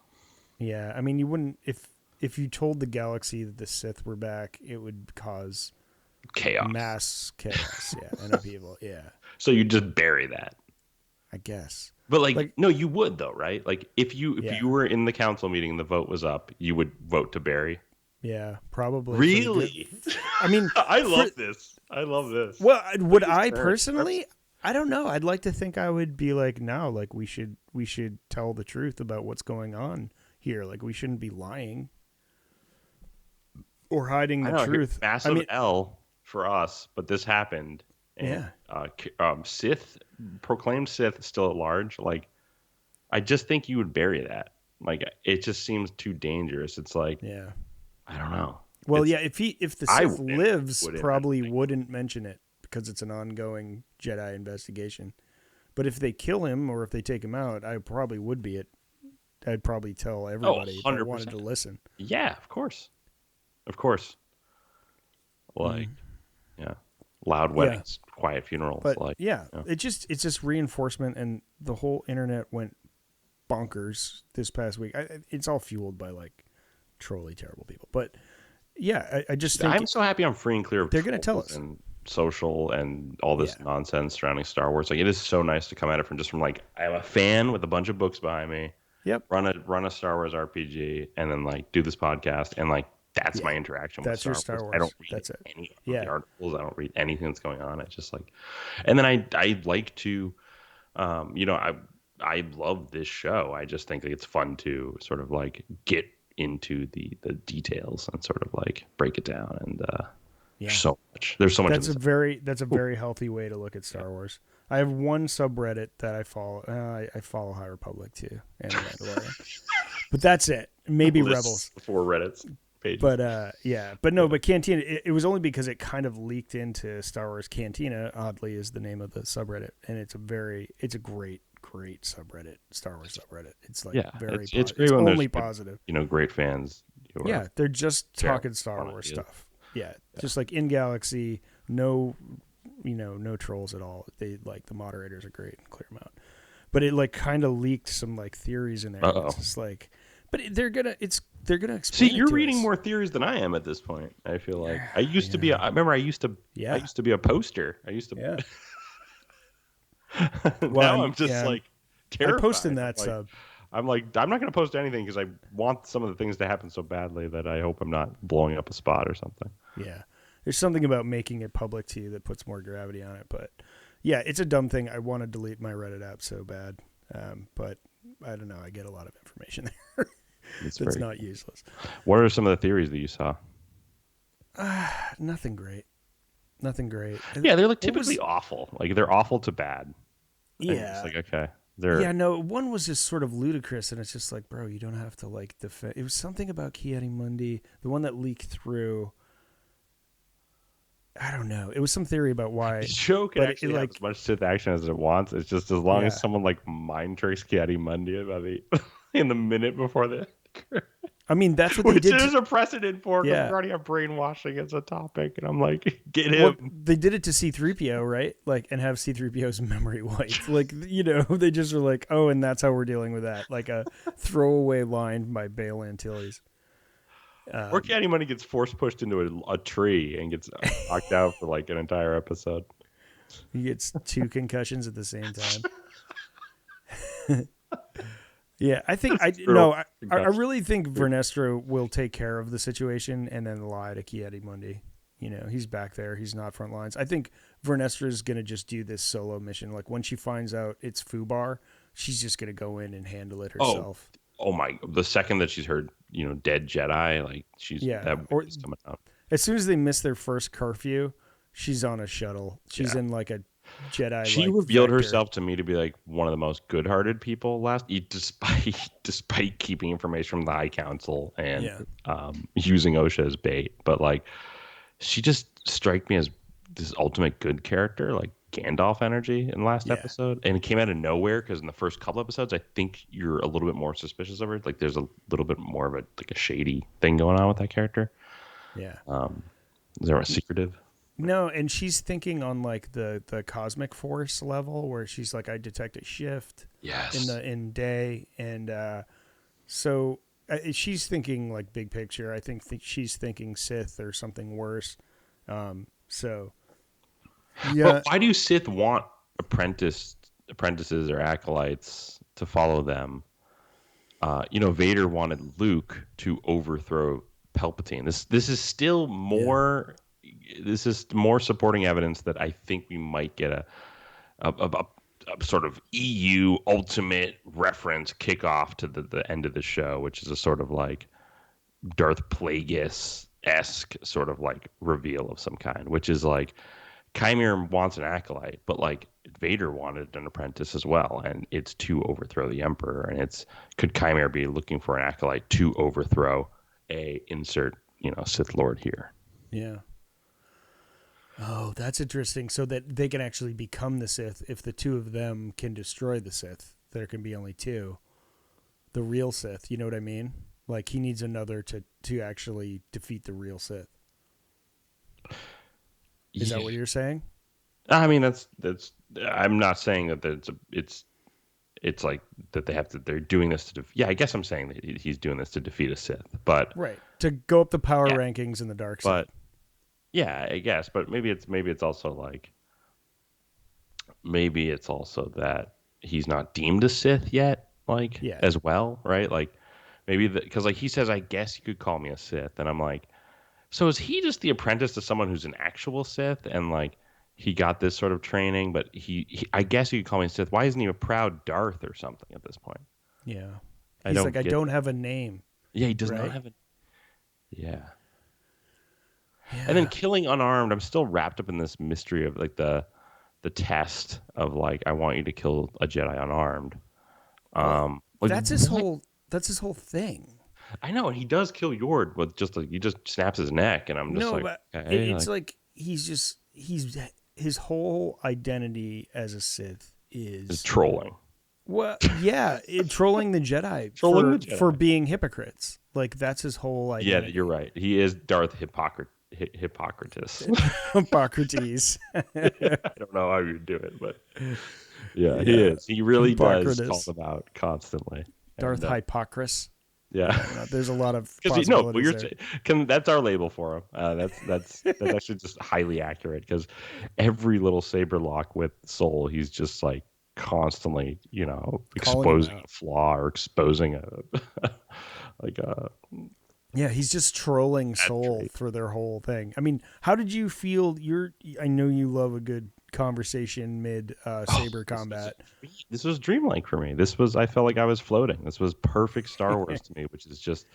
Yeah, I mean, you wouldn't if you told the galaxy that the Sith were back, it would cause chaos, mass chaos. And upheaval. Yeah. So you just bury that, I guess. But like no, you would though, right? Like if you were in the council meeting and the vote was up, you would vote to bury. Yeah, probably. Really? I mean, I love this. I love this. Well, would I personally? I don't know. I'd like to think I would be like, no, like we should tell the truth about what's going on here. Like we shouldn't be lying or hiding the truth. Massive L for us, but this happened. And, Sith, proclaimed Sith still at large. Like, I just think you would bury that. Like, it just seems too dangerous. It's like, I don't know. Well, if the Sith lives, probably wouldn't mention it because it's an ongoing Jedi investigation. But if they kill him or if they take him out, I probably would be it. I'd probably tell everybody if I wanted to listen. Yeah, of course. Like, loud weddings, quiet funerals. But it's just reinforcement, and the whole internet went bonkers this past week. It's all fueled by like trolly terrible people. But I just think I'm so happy I'm free and clear of they're going to tell us. And social and all this nonsense surrounding Star Wars. Like, it is so nice to come at it from like, I'm a fan with a bunch of books behind me. Yep. Run a Star Wars RPG and then like do this podcast, and like that's my interaction with Star Wars. I don't read any of the articles. I don't read anything that's going on. It's just like, and then I like to, I love this show. I just think it's fun to sort of like get into the details and sort of like break it down. And there's so much. That's a very healthy way to look at Star Wars. I have one subreddit that I follow. I follow High Republic too, and Mandalorian. But that's it. Maybe Rebels. 4 Reddits pages. But Cantina. It was only because it kind of leaked into Star Wars. Cantina, oddly, is the name of the subreddit, and it's a great subreddit, Star Wars subreddit. It's like it's great when only positive. Great fans. They're just talking Star Wars stuff. Yeah, just like in Galaxy, no trolls at all. They like the moderators are great and clear them out. But it like kind of leaked some like theories in there. It's just like, but they're gonna explain. See, you're reading more theories than I am at this point. I feel like I used to be. I used to be a poster. I used to. Now I'm just like terrified. I posted that sub. I'm like, I'm not going to post anything because I want some of the things to happen so badly that I hope I'm not blowing up a spot or something. Yeah. There's something about making it public to you that puts more gravity on it. But yeah, it's a dumb thing. I want to delete my Reddit app so bad. But I don't know. I get a lot of information there. It's not useless. What are some of the theories that you saw? Nothing great. Yeah, they're like typically awful. Like they're awful to bad. Yeah. It's like, okay. One was just sort of ludicrous, and it's just like, bro, you don't have to like defend. It was something about Ki-Adi-Mundi, the one that leaked through. I don't know. It was some theory about why. The show can actually have as much Sith action as it wants. It's just as long as someone like mind tricks Ki-Adi-Mundi about in the minute before the. I mean, that's what they did. There's a precedent for because we already have brainwashing as a topic, and I'm like, get him. Well, they did it to C-3PO, right? Like, and have C-3PO's memory wiped. Like, they just were like, oh, and that's how we're dealing with that. Like a throwaway line by Bail Antilles. Or Ki-Adi-Mundi gets force pushed into a tree and gets knocked out for like an entire episode. He gets 2 concussions at the same time. Yeah, I think I really think Vernestra will take care of the situation and then lie to Ki-Adi-Mundi. He's back there. He's not front lines. I think Vernestra is going to just do this solo mission. Like when she finds out it's Fubar, she's just going to go in and handle it herself. Oh my! The second that she's heard, dead Jedi, like she's coming up. As soon as they miss their first curfew, she's on a shuttle. She's in like a Jedi. She revealed herself to me to be like one of the most good-hearted people despite keeping information from the High Council and using Osha as bait. But like, she just struck me as this ultimate good character, like Gandalf energy in the last episode, and it came out of nowhere because in the first couple episodes, I think you're a little bit more suspicious of her. Like, there's a little bit more of a shady thing going on with that character. Yeah. Is there a secretive? No, and she's thinking on like the cosmic force level where she's like, I detect a shift in day, and so she's thinking like big picture. I think she's thinking Sith or something worse. So well, why do Sith want apprentices or acolytes to follow them? Vader wanted Luke to overthrow Palpatine. This is still more. This is more supporting evidence that I think we might get a sort of EU ultimate reference kickoff to the end of the show, which is a sort of like Darth Plagueis-esque sort of like reveal of some kind, which is like Chimera wants an acolyte, but like Vader wanted an apprentice as well, and it's to overthrow the Emperor. And it's, could Chimera be looking for an acolyte to overthrow a insert, Sith Lord here? Yeah. Oh, that's interesting. So that they can actually become the Sith if the two of them can destroy the Sith. There can be only two. The real Sith, you know what I mean? Like he needs another to actually defeat the real Sith. Is that what you're saying? I mean, that's. I'm not saying that it's like that they're doing this to. I guess I'm saying that he's doing this to defeat a Sith, but right, to go up the power rankings in the dark side. But yeah, I guess, but maybe it's also like, maybe it's also that he's not deemed a Sith yet, like as well, right? Like maybe because like he says, I guess you could call me a Sith, and I'm like, so is he just the apprentice to someone who's an actual Sith, and like he got this sort of training, but he I guess you could call me a Sith. Why isn't he a proud Darth or something at this point? Yeah, I don't have a name. Yeah, he does not have a. Yeah. And then killing unarmed, I'm still wrapped up in this mystery of like the test of like, I want you to kill a Jedi unarmed. Like, that's his whole thing. I know, and he does kill Yord with just like, he just snaps his neck, and I'm just it's like he's his whole identity as a Sith is trolling. Well, yeah, trolling the Jedi for being hypocrites. Like that's his whole identity. Yeah, you're right. He is Darth Hypocratus. Hippocrates. I don't know how you do it, but yeah, he is. He really does call them out constantly. Darth Hypocratus. Yeah, there's a lot of possibilities that's our label for him. That's actually just highly accurate, because every little saber lock with Soul, he's just like constantly, exposing a flaw or exposing a yeah, he's just trolling Soul for their whole thing. I mean, how did you feel? I know you love a good conversation mid saber combat. This was dreamlike for me. I felt like I was floating. This was perfect Star Wars to me, which is just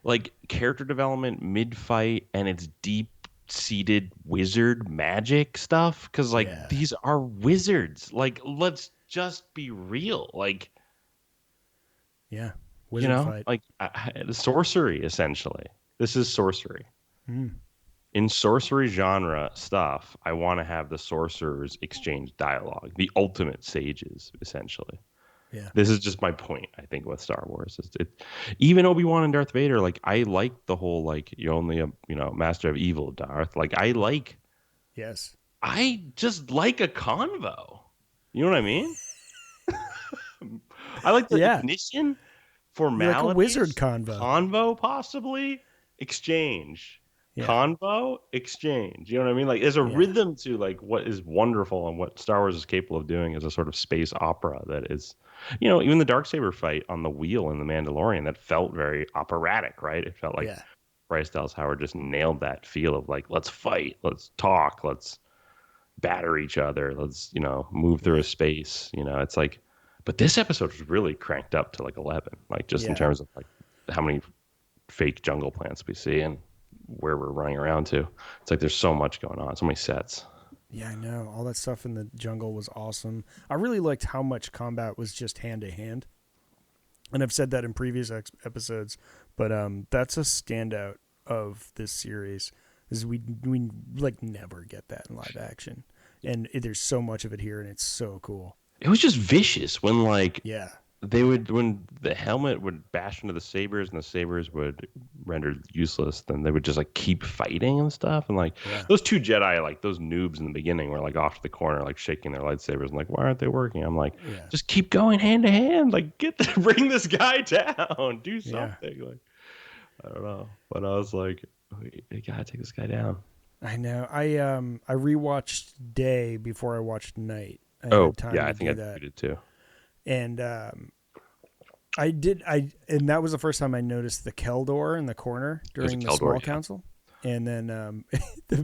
like character development mid fight, and it's deep seated wizard magic stuff, because like these are wizards. Like, let's just be real. Like, wizard fight. Like sorcery, essentially. This is sorcery. In sorcery genre stuff, I want to have the sorcerers exchange dialogue, the ultimate sages, essentially. Yeah. This is just my point, I think, with Star Wars. Even Obi-Wan and Darth Vader, like, I like the whole, like, you're only a, master of evil, Darth. Like, I just like a convo. You know what I mean? I like the ignition, formality. Like a wizard convo. Convo, possibly. Exchange. Yeah. Convo, exchange. You know what I mean? Like, there's a rhythm to like what is wonderful and what Star Wars is capable of doing as a sort of space opera that is, even the Darksaber fight on the wheel in The Mandalorian, that felt very operatic, right? It felt like Bryce Dallas Howard just nailed that feel of like, let's fight, let's talk, let's batter each other, let's, move through a space. It's like, but this episode was really cranked up to like 11, like just in terms of like how many fake jungle plants we see and where we're running around to. It's like there's so much going on, so many sets. Yeah, I know. All that stuff in the jungle was awesome. I really liked how much combat was just hand to hand. And I've said that in previous episodes, but that's a standout of this series. Is we like never get that in live action, and there's so much of it here, and it's so cool. It was just vicious when when the helmet would bash into the sabers and the sabers would render useless, then they would just like keep fighting and stuff. And like those two Jedi, like those noobs in the beginning, were like off to the corner, like shaking their lightsabers and like, why aren't they working? I'm like, just keep going hand to hand, like bring this guy down, do something. Like, I don't know, but I was like, you gotta take this guy down. I know. I rewatched Day before I watched Night. I think I did too. And and that was the first time I noticed the Keldor in the corner during the small council. and then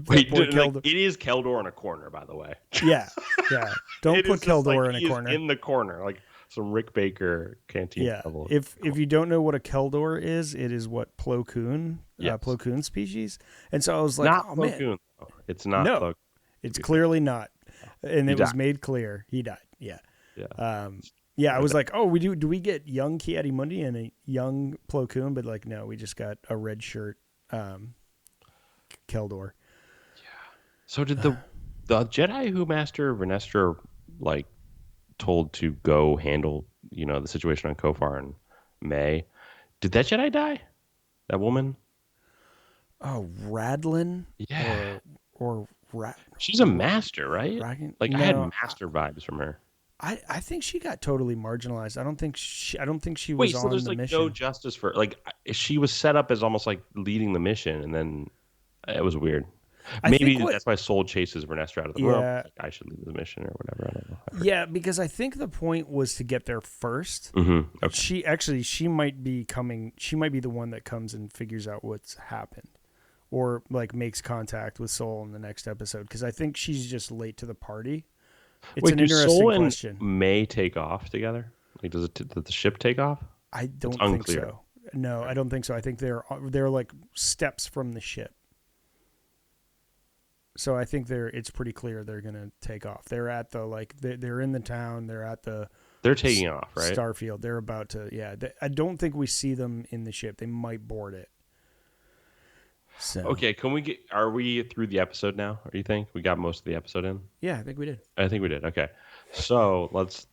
Wait, it is Keldor in a corner, by the way. Yeah. Don't put Keldor in a corner. In the corner, like some Rick Baker Cantina level. If you don't know what a Keldor is, it is what Plo Koon, Plo Koon species. And so I was like, not Plo Koon. It's not. No, Plo Koon. It's clearly not. And it was made clear he died. Yeah. I was like, oh, do we get young Ki-Adi-Mundi and a young Plo Koon? But like, no, we just got a red shirt Keldor. Yeah. So did the Jedi who Master Vernestra like told to go handle, the situation on Kofar and May, did that Jedi die? That woman? Oh, Radlin? Yeah. Or she's a master, right? I had master vibes from her. I think she got totally marginalized. I don't think she was on there's the like mission. No justice for she was set up as almost like leading the mission, and then it was weird. Maybe that's why Soul chases Vernestra out of the world. Like, I should lead the mission or whatever. I don't know. Yeah, because I think the point was to get there first. Mm-hmm. Okay. She might be coming. She might be the one that comes and figures out what's happened, or like makes contact with Soul in the next episode. Because I think she's just late to the party. It's an interesting Soul question. And May take off together? Like, does the ship take off? I don't think so. No, I don't think so. I think they're like steps from the ship. So I think it's pretty clear they're gonna take off. They're at the they're in the town. They're taking off, right? Starfield. They're about to. Yeah, I don't think we see them in the ship. They might board it. So. Okay, are we through the episode now? Or you think we got most of the episode in? Yeah, I think we did. Okay, so let's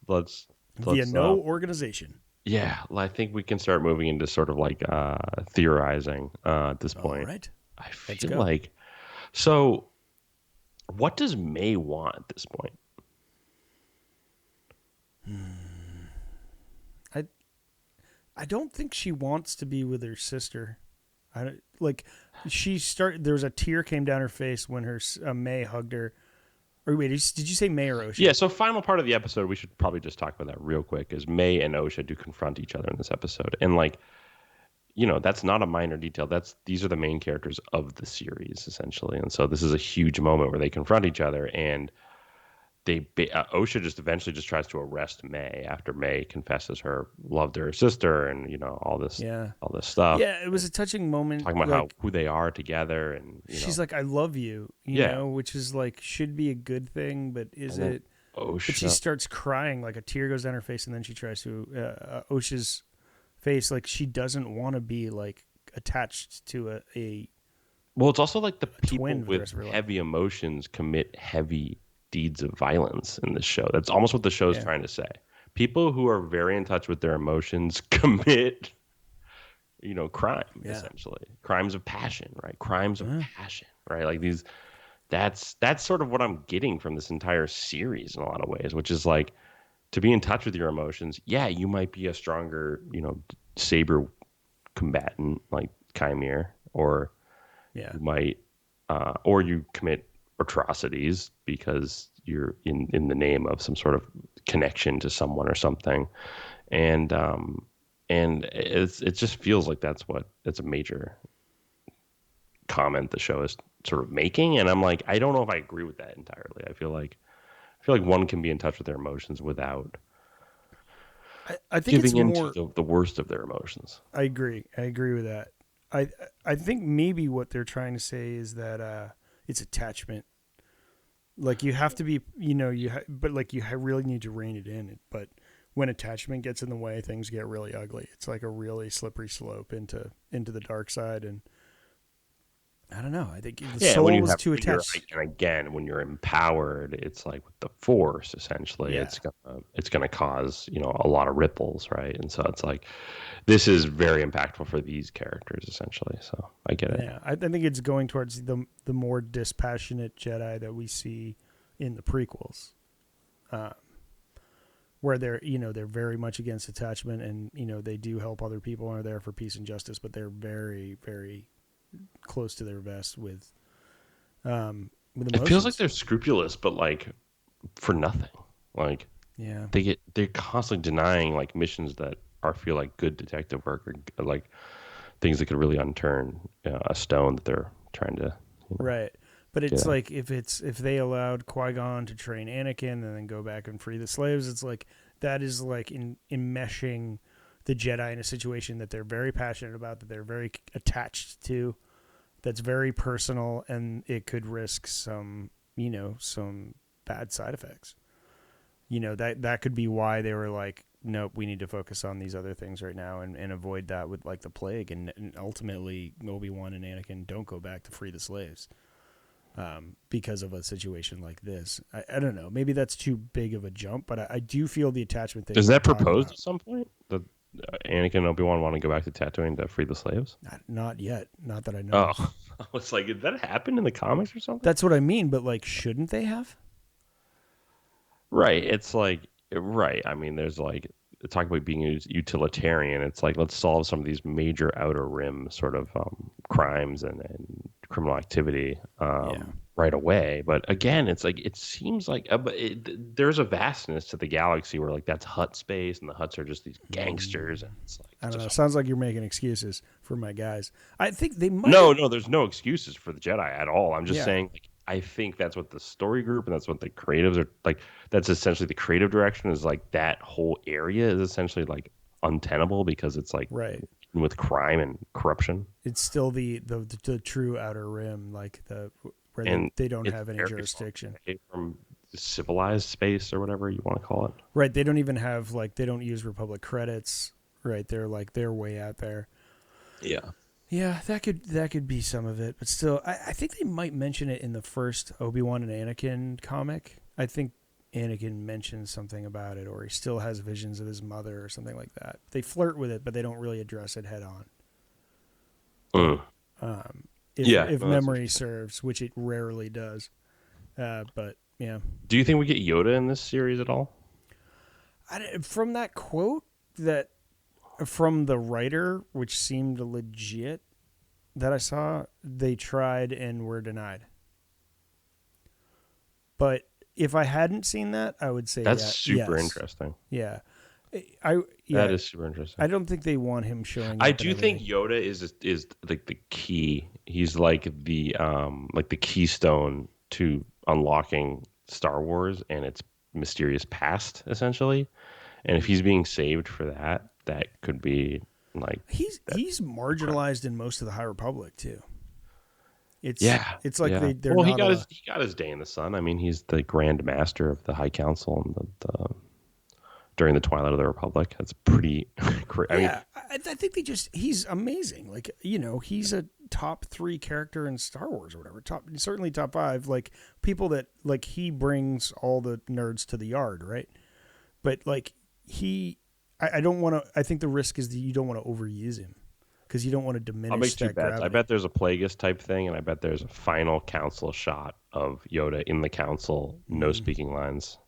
via no organization. Yeah, I think we can start moving into sort of like theorizing at this point. All right, I feel like so. What does May want at this point? I don't think she wants to be with her sister. There was a tear came down her face when her May hugged her. Or wait, did you say May or Osha? Yeah, so final part of the episode, we should probably just talk about that real quick, is May and Osha do confront each other in this episode. And that's not a minor detail. These are the main characters of the series, essentially. And so this is a huge moment where they confront each other, and Osha just eventually just tries to arrest May after May confesses her love to her sister and all this stuff. Yeah, it was a touching moment. Talking about who they are together, and she's like, "I love you," you know, which is like should be a good thing, but is it? Osha. But she starts crying, like a tear goes down her face, and then she tries to Osha's face, like she doesn't want to be like attached to a. Well, it's also like the people with heavy emotions commit heavy deeds of violence in this show. That's almost what the show's trying to say. People who are very in touch with their emotions commit, crime, essentially. Crimes of passion, right? Crimes of passion, right? Like these, that's sort of what I'm getting from this entire series in a lot of ways, which is like to be in touch with your emotions. Yeah, you might be a stronger, saber combatant like Chimere, or you might, or you commit atrocities because you're in the name of some sort of connection to someone or something, and it just feels like it's a major comment the show is sort of making, and I'm like, I don't know if I agree with that entirely. I feel like one can be in touch with their emotions without I think giving into the worst of their emotions. I agree with that. I think maybe what they're trying to say is that it's attachment. Like you have to be, but like you really need to rein it in. But when attachment gets in the way, things get really ugly. It's like a really slippery slope into the dark side. And I don't know. I think the soul is too attached. And again, when you're empowered, it's like with the Force. Essentially, it's gonna cause a lot of ripples, right? And so it's like this is very impactful for these characters, essentially. So I get it. Yeah, I think it's going towards the more dispassionate Jedi that we see in the prequels, where they're very much against attachment, and they do help other people and are there for peace and justice, but they're very, very close to their vest with emotions. It feels like they're scrupulous, but like for nothing. Like they're constantly denying like missions that feel like good detective work, or like things that could really unturn a stone that they're trying to right. But it's like if they allowed Qui-Gon to train Anakin and then go back and free the slaves, it's like that is like enmeshing the Jedi in a situation that they're very passionate about, that they're very attached to, that's very personal, and it could risk some bad side effects. That could be why they were like, nope, we need to focus on these other things right now and avoid that with like the plague, and ultimately Obi-Wan and Anakin don't go back to free the slaves. Because of a situation like this. I don't know. Maybe that's too big of a jump, but I do feel the attachment thing. Is that proposed at some point? That Anakin and Obi-Wan want to go back to Tatooine to free the slaves? Not yet. Not that I know. Oh, I was like, did that happen in the comics or something? That's what I mean, but like, shouldn't they have? Right. It's like, right. I mean, there's like, talk about being utilitarian. It's like, let's solve some of these major outer rim sort of crimes and criminal activity right away. But again, it's like, it seems like there's a vastness to the galaxy where like that's Hutt space and the Hutts are just these gangsters. And it's like, I don't know. It sounds like you're making excuses for my guys. I think they might. No, there's no excuses for the Jedi at all. I'm just saying, like, I think that's what the story group and that's what the creatives are like. That's essentially the creative direction is like that whole area is essentially like untenable because it's like with crime and corruption. It's still the true outer rim, like where they don't have any jurisdiction from civilized space or whatever you want to call it. Right. They don't even have they don't use Republic credits. Right. They're way out there. Yeah. Yeah, that could be some of it, but still, I think they might mention it in the first Obi-Wan and Anakin comic. I think Anakin mentions something about it, or he still has visions of his mother or something like that. They flirt with it, but they don't really address it head on. If memory serves, which it rarely does. But yeah. Do you think we get Yoda in this series at all? From that quote from the writer, which seemed legit, that I saw, they tried and were denied. But if I hadn't seen that, I would say that's super interesting. Yeah. That is super interesting. I don't think they want him showing up. I do think Yoda is like the key. He's like the keystone to unlocking Star Wars and its mysterious past, essentially. And if he's being saved for that could be like he's marginalized in most of the High Republic too. It's like they're he got his day in the sun. I mean, he's the Grand Master of the High Council and during the Twilight of the Republic. That's pretty great. I think he's amazing. Like, he's a top 3 character in Star Wars or whatever. Certainly top 5. Like, people that like he brings all the nerds to the yard, right? But like I don't want to. I think the risk is that you don't want to overuse him because you don't want to diminish. I'll make 2 bets. Gravity. I bet there's a Plagueis type thing, and I bet there's a final council shot of Yoda in the council, no speaking lines,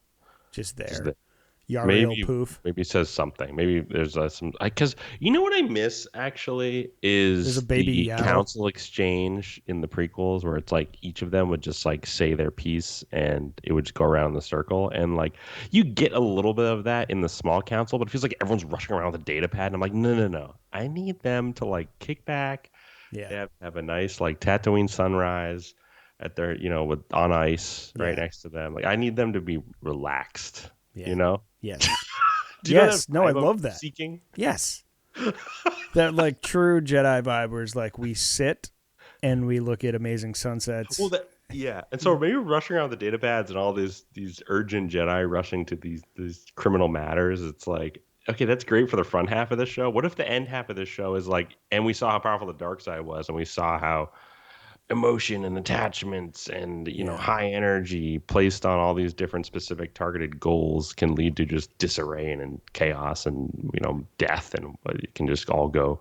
just there. Maybe poof. Maybe it says something. Maybe there's some because you know what I miss actually is there's a baby council exchange in the prequels where it's like each of them would just like say their piece and it would just go around in the circle and like you get a little bit of that in the small council, but it feels like everyone's rushing around with a data pad and I'm like no. I need them to like kick back. Yeah. Have a nice like Tatooine sunrise at their with on ice right next to them. Like I need them to be relaxed. Yeah. Yes. Yes. No, I love that. Seeking. Yes. That like true Jedi vibe where it's like we sit and we look at amazing sunsets. Well, and so maybe rushing around the data pads and all these urgent Jedi rushing to these criminal matters. It's like, okay, that's great for the front half of the show. What if the end half of the show is like, and we saw how powerful the dark side was, and we saw how emotion and attachments and high energy placed on all these different specific targeted goals can lead to just disarray and chaos and death, and it can just all go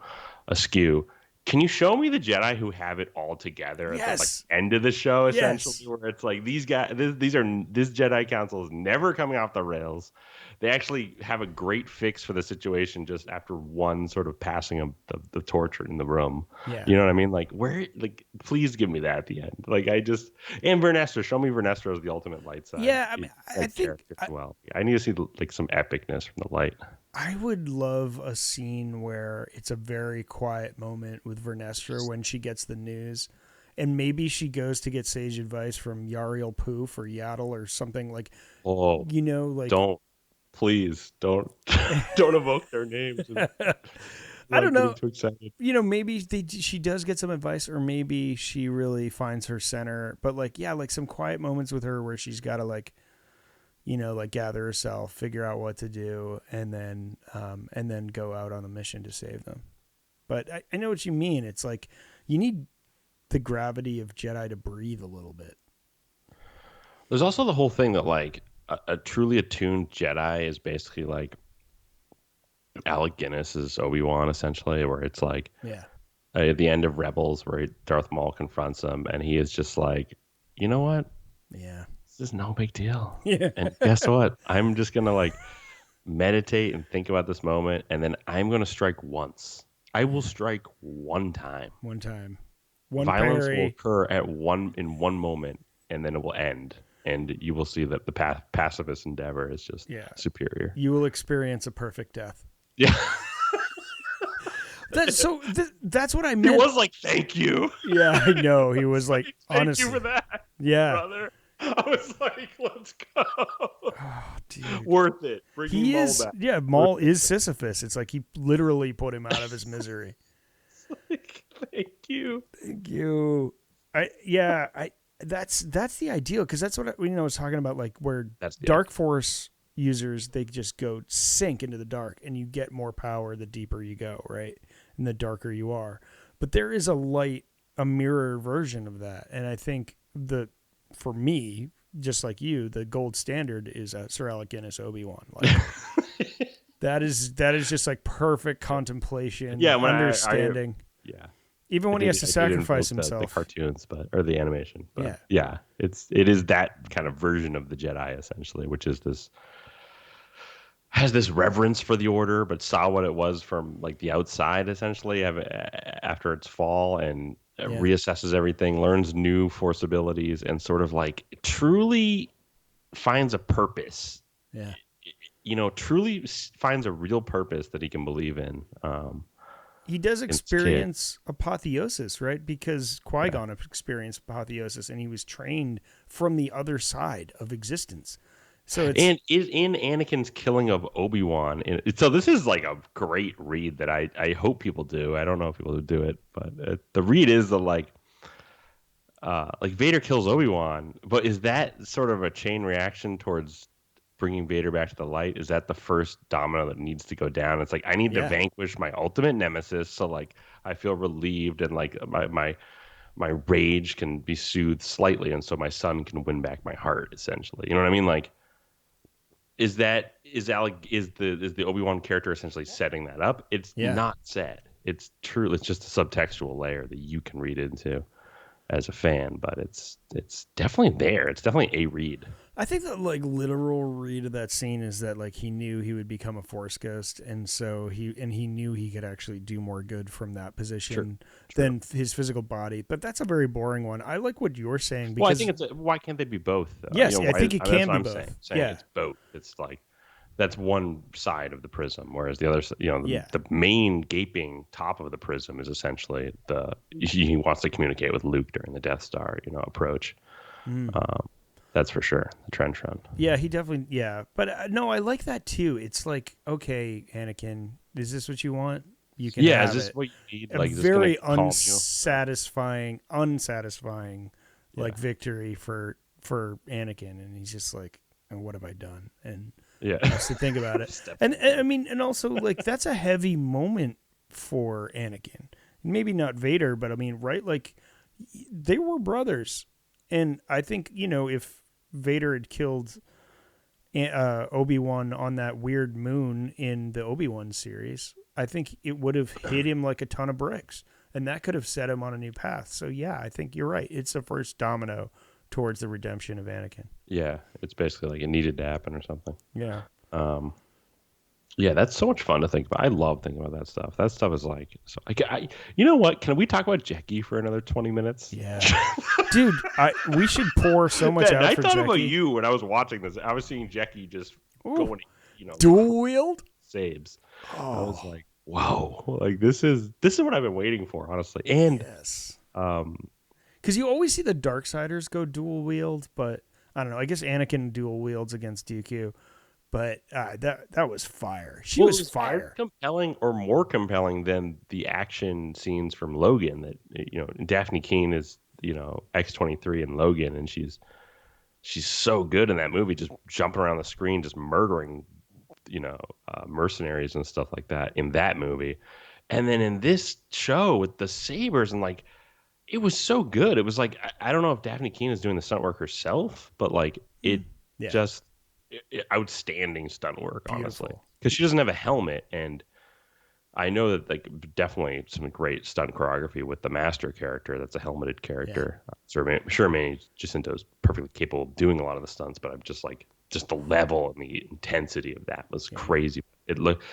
askew. Can you show me the Jedi who have it all together at the end of the show, essentially, where it's like these guys, this Jedi Council is never coming off the rails. They actually have a great fix for the situation just after one sort of passing of the torch in the room. Yeah. You know what I mean? Like please give me that at the end. Like and Vernestra, show me Vernestra as the ultimate light side. Yeah, I mean, I think I need to see like some epicness from the light. I would love a scene where it's a very quiet moment with Vernestra when she gets the news and maybe she goes to get sage advice from Yariel Poof or Yaddle or something like. Oh, like please don't don't evoke their names. I don't know. Too excited. Maybe she does get some advice, or maybe she really finds her center. But like some quiet moments with her where she's got to like gather herself, figure out what to do, and then go out on a mission to save them. But I know what you mean. It's like you need the gravity of Jedi to breathe a little bit. There's also the whole thing that like a truly attuned Jedi is basically like Alec Guinness is Obi-Wan essentially, where it's like at the end of Rebels where Darth Maul confronts him and he is just like, you know what? Yeah. This is no big deal. Yeah. And guess what? I'm just going to like meditate and think about this moment, and then I'm going to strike once. I will strike one time. One time. Violence will occur in one moment, and then it will end. And you will see that the pacifist endeavor is just superior. You will experience a perfect death. Yeah. That's what I meant. He was like, thank you. Yeah, I know. He was like, thank you for that. Yeah. Brother. I was like, let's go. Oh, dude. Worth it. Bring Maul back. Yeah, Maul is Sisyphus. It's like he literally put him out of his misery. Like, thank you. Thank you. That's the ideal, because that's what I was talking about, like where Dark Force users, they just go sink into the dark, and you get more power the deeper you go, right? And the darker you are. But there is a mirror version of that, and I think for me, just like you, the gold standard is Sir Alec Guinness Obi-Wan. Like that is just like perfect contemplation, understanding. Even when he has to sacrifice himself. The cartoons, or the animation. But yeah, it is that kind of version of the Jedi essentially, which is has this reverence for the Order, but saw what it was from like the outside essentially after its fall, and reassesses everything, learns new Force abilities, and sort of like truly finds a purpose. Yeah. Truly finds a real purpose that he can believe in. He does experience apotheosis, right? Because Qui-Gon experienced apotheosis, and he was trained from the other side of existence. So and in Anakin's killing of Obi-Wan. So this is like a great read that I hope people do. I don't know if people do it, but the read is like Vader kills Obi-Wan, but is that sort of a chain reaction towards bringing Vader back to the light? Is that the first domino that needs to go down? It's like, I need to vanquish my ultimate nemesis, so like I feel relieved, and like my rage can be soothed slightly, and so my son can win back my heart, essentially. You know what I mean? Like, is the Obi-Wan character essentially setting that up? It's not said. It's true. It's just a subtextual layer that you can read into as a fan, but it's definitely there. It's definitely a read. I think the like literal read of that scene is that like he knew he would become a Force ghost, and so he knew he could actually do more good from that position than his physical body. But that's a very boring one. I like what you're saying. Because, I think why can't they be both? Though? Yes, I think it can be both. Saying it's both. It's like that's one side of the prism, whereas the other, the main gaping top of the prism is essentially he wants to communicate with Luke during the Death Star, approach. That's for sure. The trench run. Yeah, he definitely. Yeah, but no, I like that too. It's like, okay, Anakin, is this what you want? You can. Yeah, have is this it. what you need? A like, very unsatisfying, like victory for Anakin, and he's just like, and what have I done? And has to think about it. And I mean, and also like that's a heavy moment for Anakin. Maybe not Vader, but I mean, right? Like they were brothers, and I think if Vader had killed Obi-Wan on that weird moon in the Obi-Wan series, I think it would have hit him like a ton of bricks, and that could have set him on a new path. So yeah, I think you're right. It's the first domino towards the redemption of Anakin. Yeah, it's basically like it needed to happen or something. Yeah. Yeah, that's so much fun to think about. I love thinking about that stuff. That stuff is like, so you know what? Can we talk about Jackie for another 20 minutes? Yeah, dude, we should pour so much out for Jackie. I thought about you when I was watching this. I was seeing Jackie just going, dual wield saves. Oh. I was like, whoa, like this is what I've been waiting for, honestly. And yes, because you always see the Darksiders go dual wield, but I don't know. I guess Anakin dual wields against Dooku, but that was fire. She was fire. As compelling or more compelling than the action scenes from Logan. That Daphne Keane is X-23 in Logan, and she's so good in that movie, just jumping around the screen, just murdering mercenaries and stuff like that in that movie. And then in this show with the sabers and like, it was so good. It was like, I don't know if Daphne Keane is doing the stunt work herself, but like just outstanding stunt work, honestly, because she doesn't have a helmet. And I know that like definitely some great stunt choreography with the master character. That's a helmeted character. Yeah. Sure, Manny Jacinto is perfectly capable of doing a lot of the stunts, but I'm just like, the level and the intensity of that was crazy. It looked,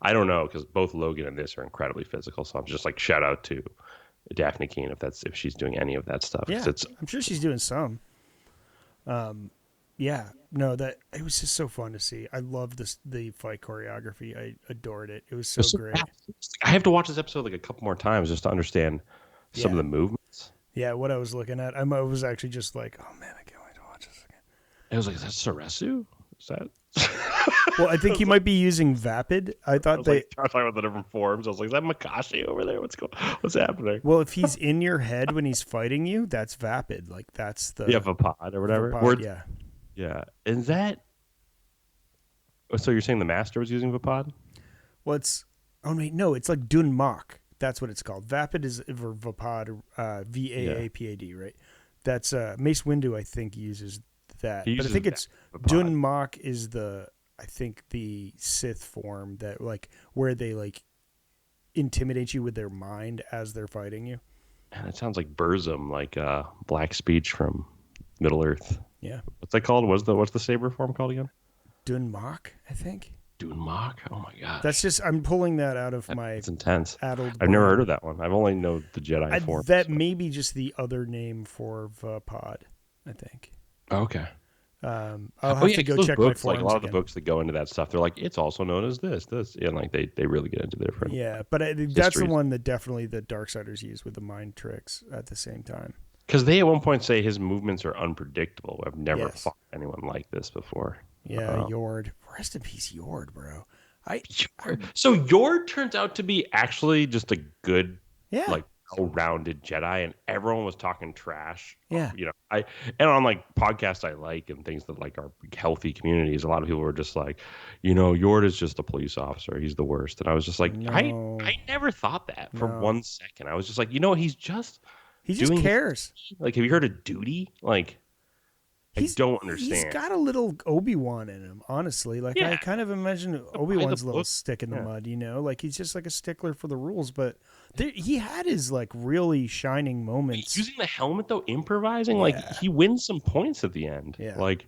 I don't know, because both Logan and this are incredibly physical. So I'm just like, shout out to Daphne Keane if she's doing any of that stuff. Yeah, I'm sure she's doing some. Yeah, no, that it was just so fun to see. I loved the fight choreography. I adored it. It was so great. I have to watch this episode like a couple more times just to understand some of the movements. Yeah, what I was looking at, I was actually just like, oh man, I can't wait to watch this again. I was like, is that Saresu? Is that? Well, I think he might be using Vapid. I thought I was talking about the different forms. I was like, is that Makashi over there? What's happening? Well, if he's in your head when he's fighting you, that's Vapid. Like that's the Vapad or whatever. Vapad, yeah. Is that? So you're saying the master was using Vapad? Well, it's it's like Dun Mok. That's what it's called. Vapid is for Vapad, Vaapad, right? That's Mace Windu, I think, uses that. But I think it's Dun Mok is the Sith form that like where they like intimidate you with their mind as they're fighting you. And it sounds like Burzum, like Black Speech from Middle Earth. Yeah. What's that called? What's the saber form called again? Dun Mok, I think. Dun Mok? Oh my god. That's just I'm pulling that out of my. It's intense. I've never heard of that one. I've only known the Jedi form. That may be just the other name for Vapad, I think. Okay. I'll have to go check books, my forums like a lot again. of the books that go into that stuff, they're like, it's also known as this, and like they really get into the different. Yeah, but that's the one that definitely the Darksiders use with the mind tricks at the same time. Because they at one point say his movements are unpredictable. I've never fought anyone like this before. Yeah, Yord. Rest in peace, Yord, bro. So Yord turns out to be actually just a good, like well-rounded Jedi, and everyone was talking trash. Yeah, and on like podcasts I like and things that like are healthy communities, a lot of people were just like, Yord is just a police officer. He's the worst. And I was just like, no. I never thought that for 1 second. I was just like, he just cares. Like, have you heard of duty? Like, I don't understand. He's got a little Obi-Wan in him, honestly. Like, I kind of imagine Obi-Wan's a little stick in the mud, Like, he's just like a stickler for the rules. But he had his, like, really shining moments. Using the helmet, though, improvising, like, he wins some points at the end. Yeah. Like,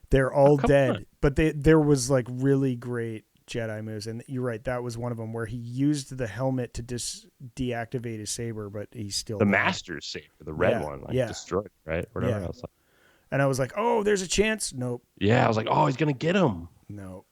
they're all dead. But there was, like, really great Jedi moves. And you're right, that was one of them where he used the helmet to deactivate his saber, but he's still the master's saber, the red one, like, destroyed, right? Whatever else. And I was like, oh, there's a chance. Nope. Yeah, I was like, oh, he's going to get him. No.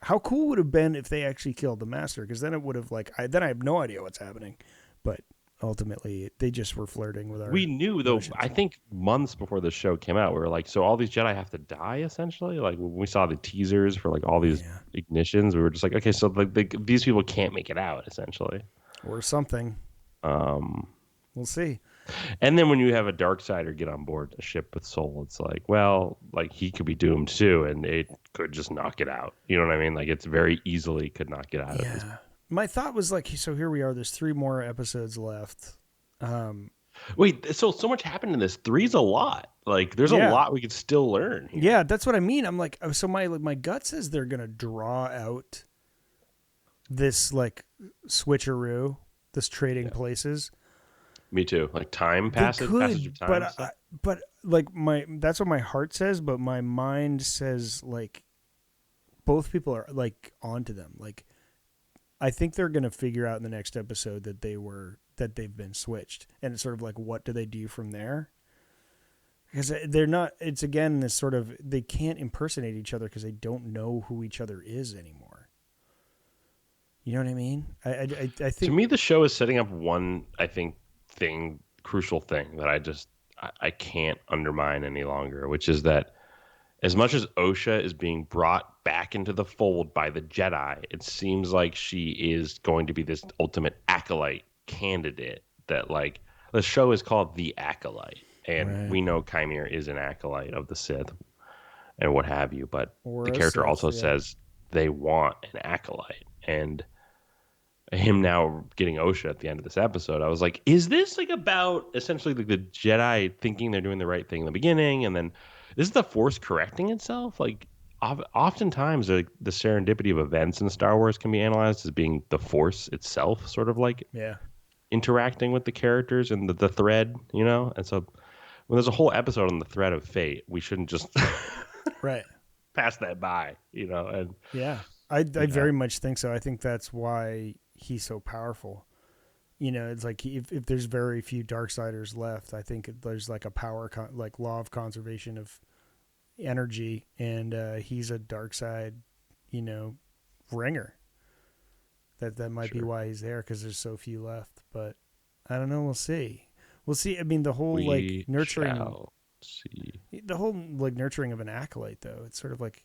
How cool would it have been if they actually killed the master? Because then it would have, like, then I have no idea what's happening. But ultimately, they just were flirting with our We knew, though, emotions. I think months before the show came out, we were like, so all these Jedi have to die, essentially? Like, when we saw the teasers for, like, all these ignitions, we were just like, okay, so these people can't make it out, essentially. Or something. We'll see. And then when you have a Darksider get on board a ship with Soul, it's like, well, like he could be doomed too, and it could just knock it out. You know what I mean? Like it's very easily could knock it out. Yeah. My thought was like, so here we are. There's 3 more episodes left. Wait, so much happened in this. 3's a lot. Like there's a lot we could still learn here. Yeah, that's what I mean. I'm like, so my gut says they're gonna draw out this like switcheroo, this trading places. Me too. Like time passage of time. But like that's what my heart says, but my mind says like both people are like onto them. Like I think they're gonna figure out in the next episode that they've been switched, and it's sort of like what do they do from there? Because they're not. It's again this sort of they can't impersonate each other because they don't know who each other is anymore. You know what I mean? I think to me the show is setting up one thing crucial thing that I can't undermine any longer, which is that as much as Osha is being brought back into the fold by the Jedi, it seems like she is going to be this ultimate acolyte candidate that, like, the show is called The Acolyte. And we know Chimera is an acolyte of the Sith and what have you, but the character Sith, also says they want an acolyte. And him now getting Osha at the end of this episode, I was like, is this like about essentially like the Jedi thinking they're doing the right thing in the beginning, and then is the Force correcting itself? Like, oftentimes the serendipity of events in Star Wars can be analyzed as being the Force itself, sort of like interacting with the characters and the thread, you know? And so when there's a whole episode on the thread of fate, we shouldn't just pass that by, you know? And I very much think so. I think that's why he's so powerful. You know, it's like if there's very few Darksiders left, I think there's like a power like law of conservation of energy, and he's a dark side, you know, ringer. That might be why he's there, because there's so few left. But I don't know. We'll see. I mean, the whole nurturing of an acolyte, though, it's sort of like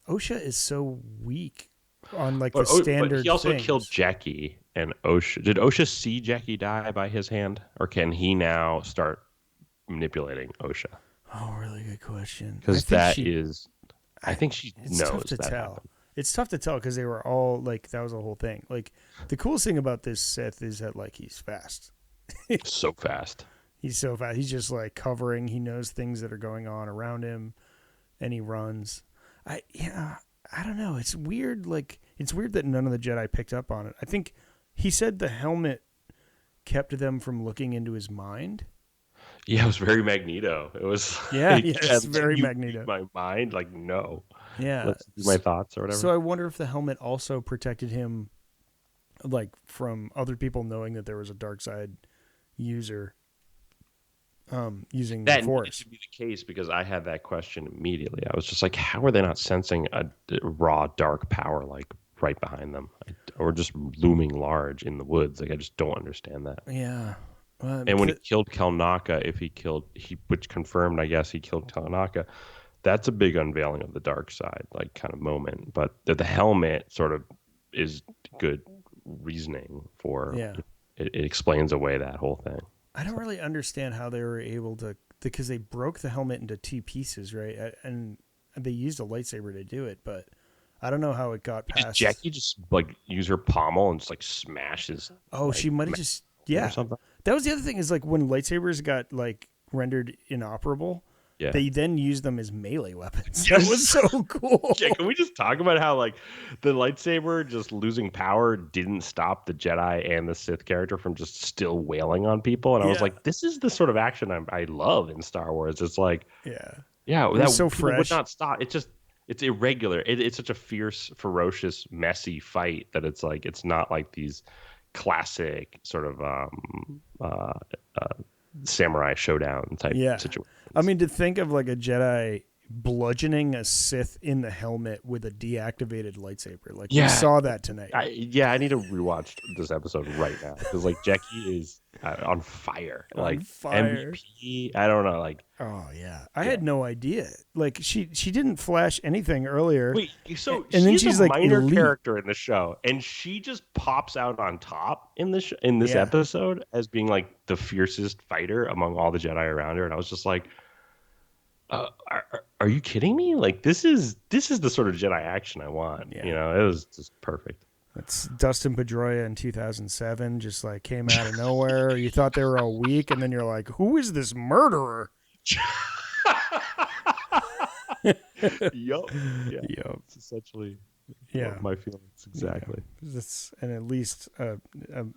Osha is so weak on like the standard. But he also things. Killed Jackie, and Osha. Did Osha see Jackie die by his hand, or can he now start manipulating Osha? Oh, really good question. Because I think she knows. Tough to tell. Happened. It's tough to tell because they were all like, that was a whole thing. Like, the coolest thing about this Sith is that, like, he's fast. So fast. He's so fast. He's just like covering. He knows things that are going on around him, and he runs. I don't know. It's weird. Like, it's weird that none of the Jedi picked up on it. I think he said the helmet kept them from looking into his mind. Yeah, it was very Magneto. It was it's very Magneto. My mind, like, no. Yeah, let's do my thoughts or whatever. So I wonder if the helmet also protected him, like, from other people knowing that there was a dark side user using the Force. That should be the case, because I had that question immediately. I was just like, how are they not sensing a raw dark power like right behind them, or just looming large in the woods? Like, I just don't understand that. Yeah. And when he killed Kelnaka, which confirmed, I guess, he killed Kelnaka, that's a big unveiling of the dark side, like, kind of moment. But the helmet sort of is good reasoning for it explains away that whole thing. I don't really understand how they were able to, because they broke the helmet into two pieces, right? And they used a lightsaber to do it, but I don't know how it got past. Did Jackie just like use her pommel and just like smash his? Oh, she might have just That was the other thing, is like when lightsabers got like rendered inoperable, they then used them as melee weapons. That was so cool. Yeah, can we just talk about how like the lightsaber just losing power didn't stop the Jedi and the Sith character from just still wailing on people? And I was like, this is the sort of action I love in Star Wars. It's like, that so fresh. Would not stop. It's irregular. It's such a fierce, ferocious, messy fight that it's like, it's not like these classic sort of samurai showdown type situations. I mean, to think of like a Jedi bludgeoning a Sith in the helmet with a deactivated lightsaber, like we saw that tonight. I need to rewatch this episode right now, because like Jackie is on fire, like MVP. I don't know, like, oh yeah, I had no idea. Like she didn't flash anything earlier. Wait, so and then she's a like minor character in the show, and she just pops out on top in this episode as being like the fiercest fighter among all the Jedi around her, and I was just like, are you kidding me? Like, this is the sort of Jedi action I want. You know, it was just perfect. It's Dustin Pedroia in 2007, just like came out of nowhere. You thought they were all weak, and then you're like, who is this murderer? Yup. It's essentially my feelings exactly. And at least a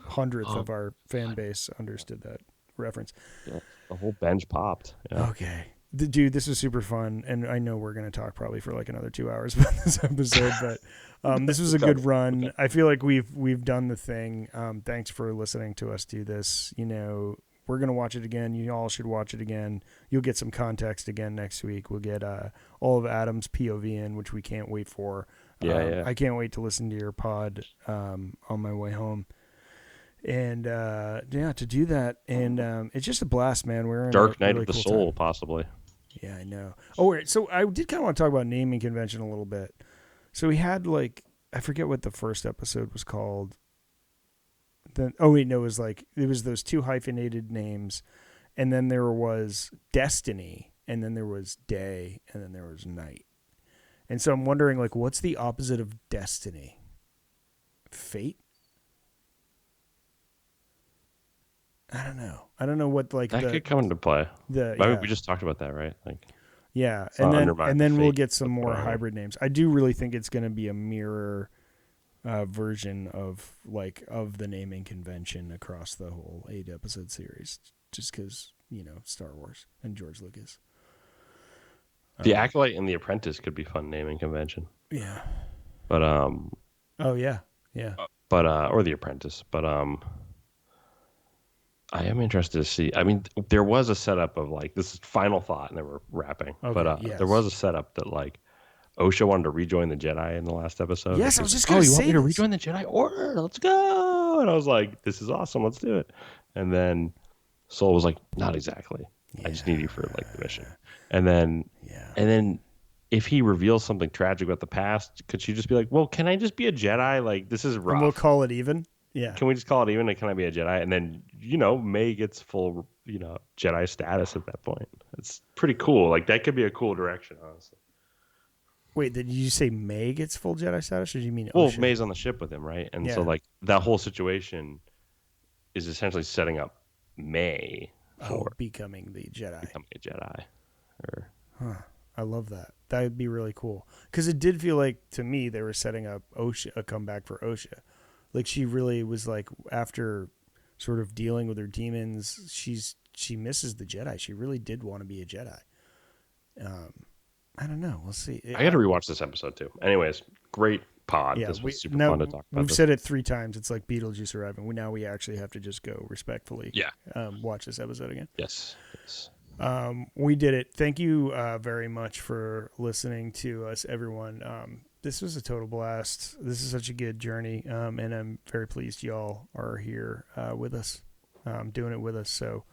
hundredth of our fan base understood that reference. Yeah, the whole bench popped. Yeah. Okay. Dude, this was super fun, and I know we're going to talk probably for like another 2 hours about this episode, but this was a good run. Okay. I feel like we've done the thing. Thanks for listening to us do this. You know, we're going to watch it again. You all should watch it again. You'll get some context again next week. We'll get all of Adam's POV in, which we can't wait for. I can't wait to listen to your pod on my way home. And to do that, and it's just a blast, man. We're in Dark a Night really of the cool Soul, time. possibly. Yeah, I know. Oh, wait, so I did kind of want to talk about naming convention a little bit. So we had I forget what the first episode was called. Then it was those two hyphenated names, and then there was Destiny, and then there was Day, and then there was Night. And so I'm wondering, what's the opposite of Destiny? Fate? I don't know. I don't know what that could come into play. We just talked about that, right? Yeah, and then we'll get some more hybrid names. I do really think it's going to be a mirror version of the naming convention across the whole 8-episode series, just because Star Wars and George Lucas. The Acolyte and the Apprentice could be fun naming convention. Yeah. But Oh yeah. But or the Apprentice. But I am interested to see. I mean, there was a setup of this is final thought, and then we're wrapping. Okay, but yes. There was a setup that Osha wanted to rejoin the Jedi in the last episode. Yes, I was just going to say, you want me to rejoin the Jedi Order? Let's go! And I was like, this is awesome. Let's do it. And then Soul was like, not exactly. Yeah. I just need you for the mission. And then, if he reveals something tragic about the past, could she just be like, well, can I just be a Jedi? This is rough. And we'll call it even. Yeah. Can we just call it even? And can I be a Jedi? And then, May gets full, Jedi status at that point. It's pretty cool. That could be a cool direction, honestly. Wait, did you say May gets full Jedi status, or do you mean Osha? Well, May's on the ship with him, right? And so, that whole situation is essentially setting up May for becoming the Jedi. Becoming a Jedi. I love that. That would be really cool. Because it did feel like, to me, they were setting up Osha, a comeback for Osha. She really was after sort of dealing with her demons, she misses the Jedi. She really did want to be a Jedi. I don't know. We'll see. I got to rewatch this episode too. Anyways, great pod. Yeah, this was super fun to talk about. We've said it 3 times. It's like Beetlejuice arriving. We actually have to just go respectfully. Yeah. Watch this episode again. Yes. We did it. Thank you very much for listening to us, everyone. This was a total blast. This is such a good journey, and I'm very pleased y'all are here with us, doing it with us. So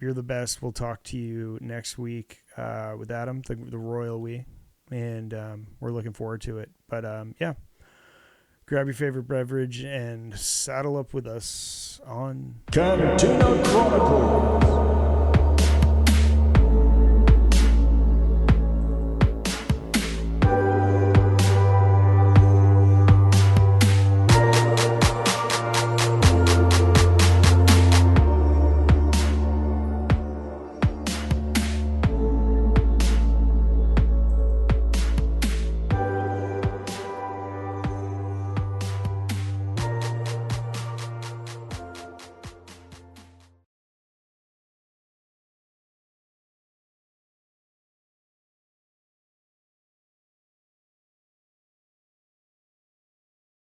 you're the best. We'll talk to you next week with Adam, the royal we, and we're looking forward to it. But grab your favorite beverage and saddle up with us on Cantina Chronicles.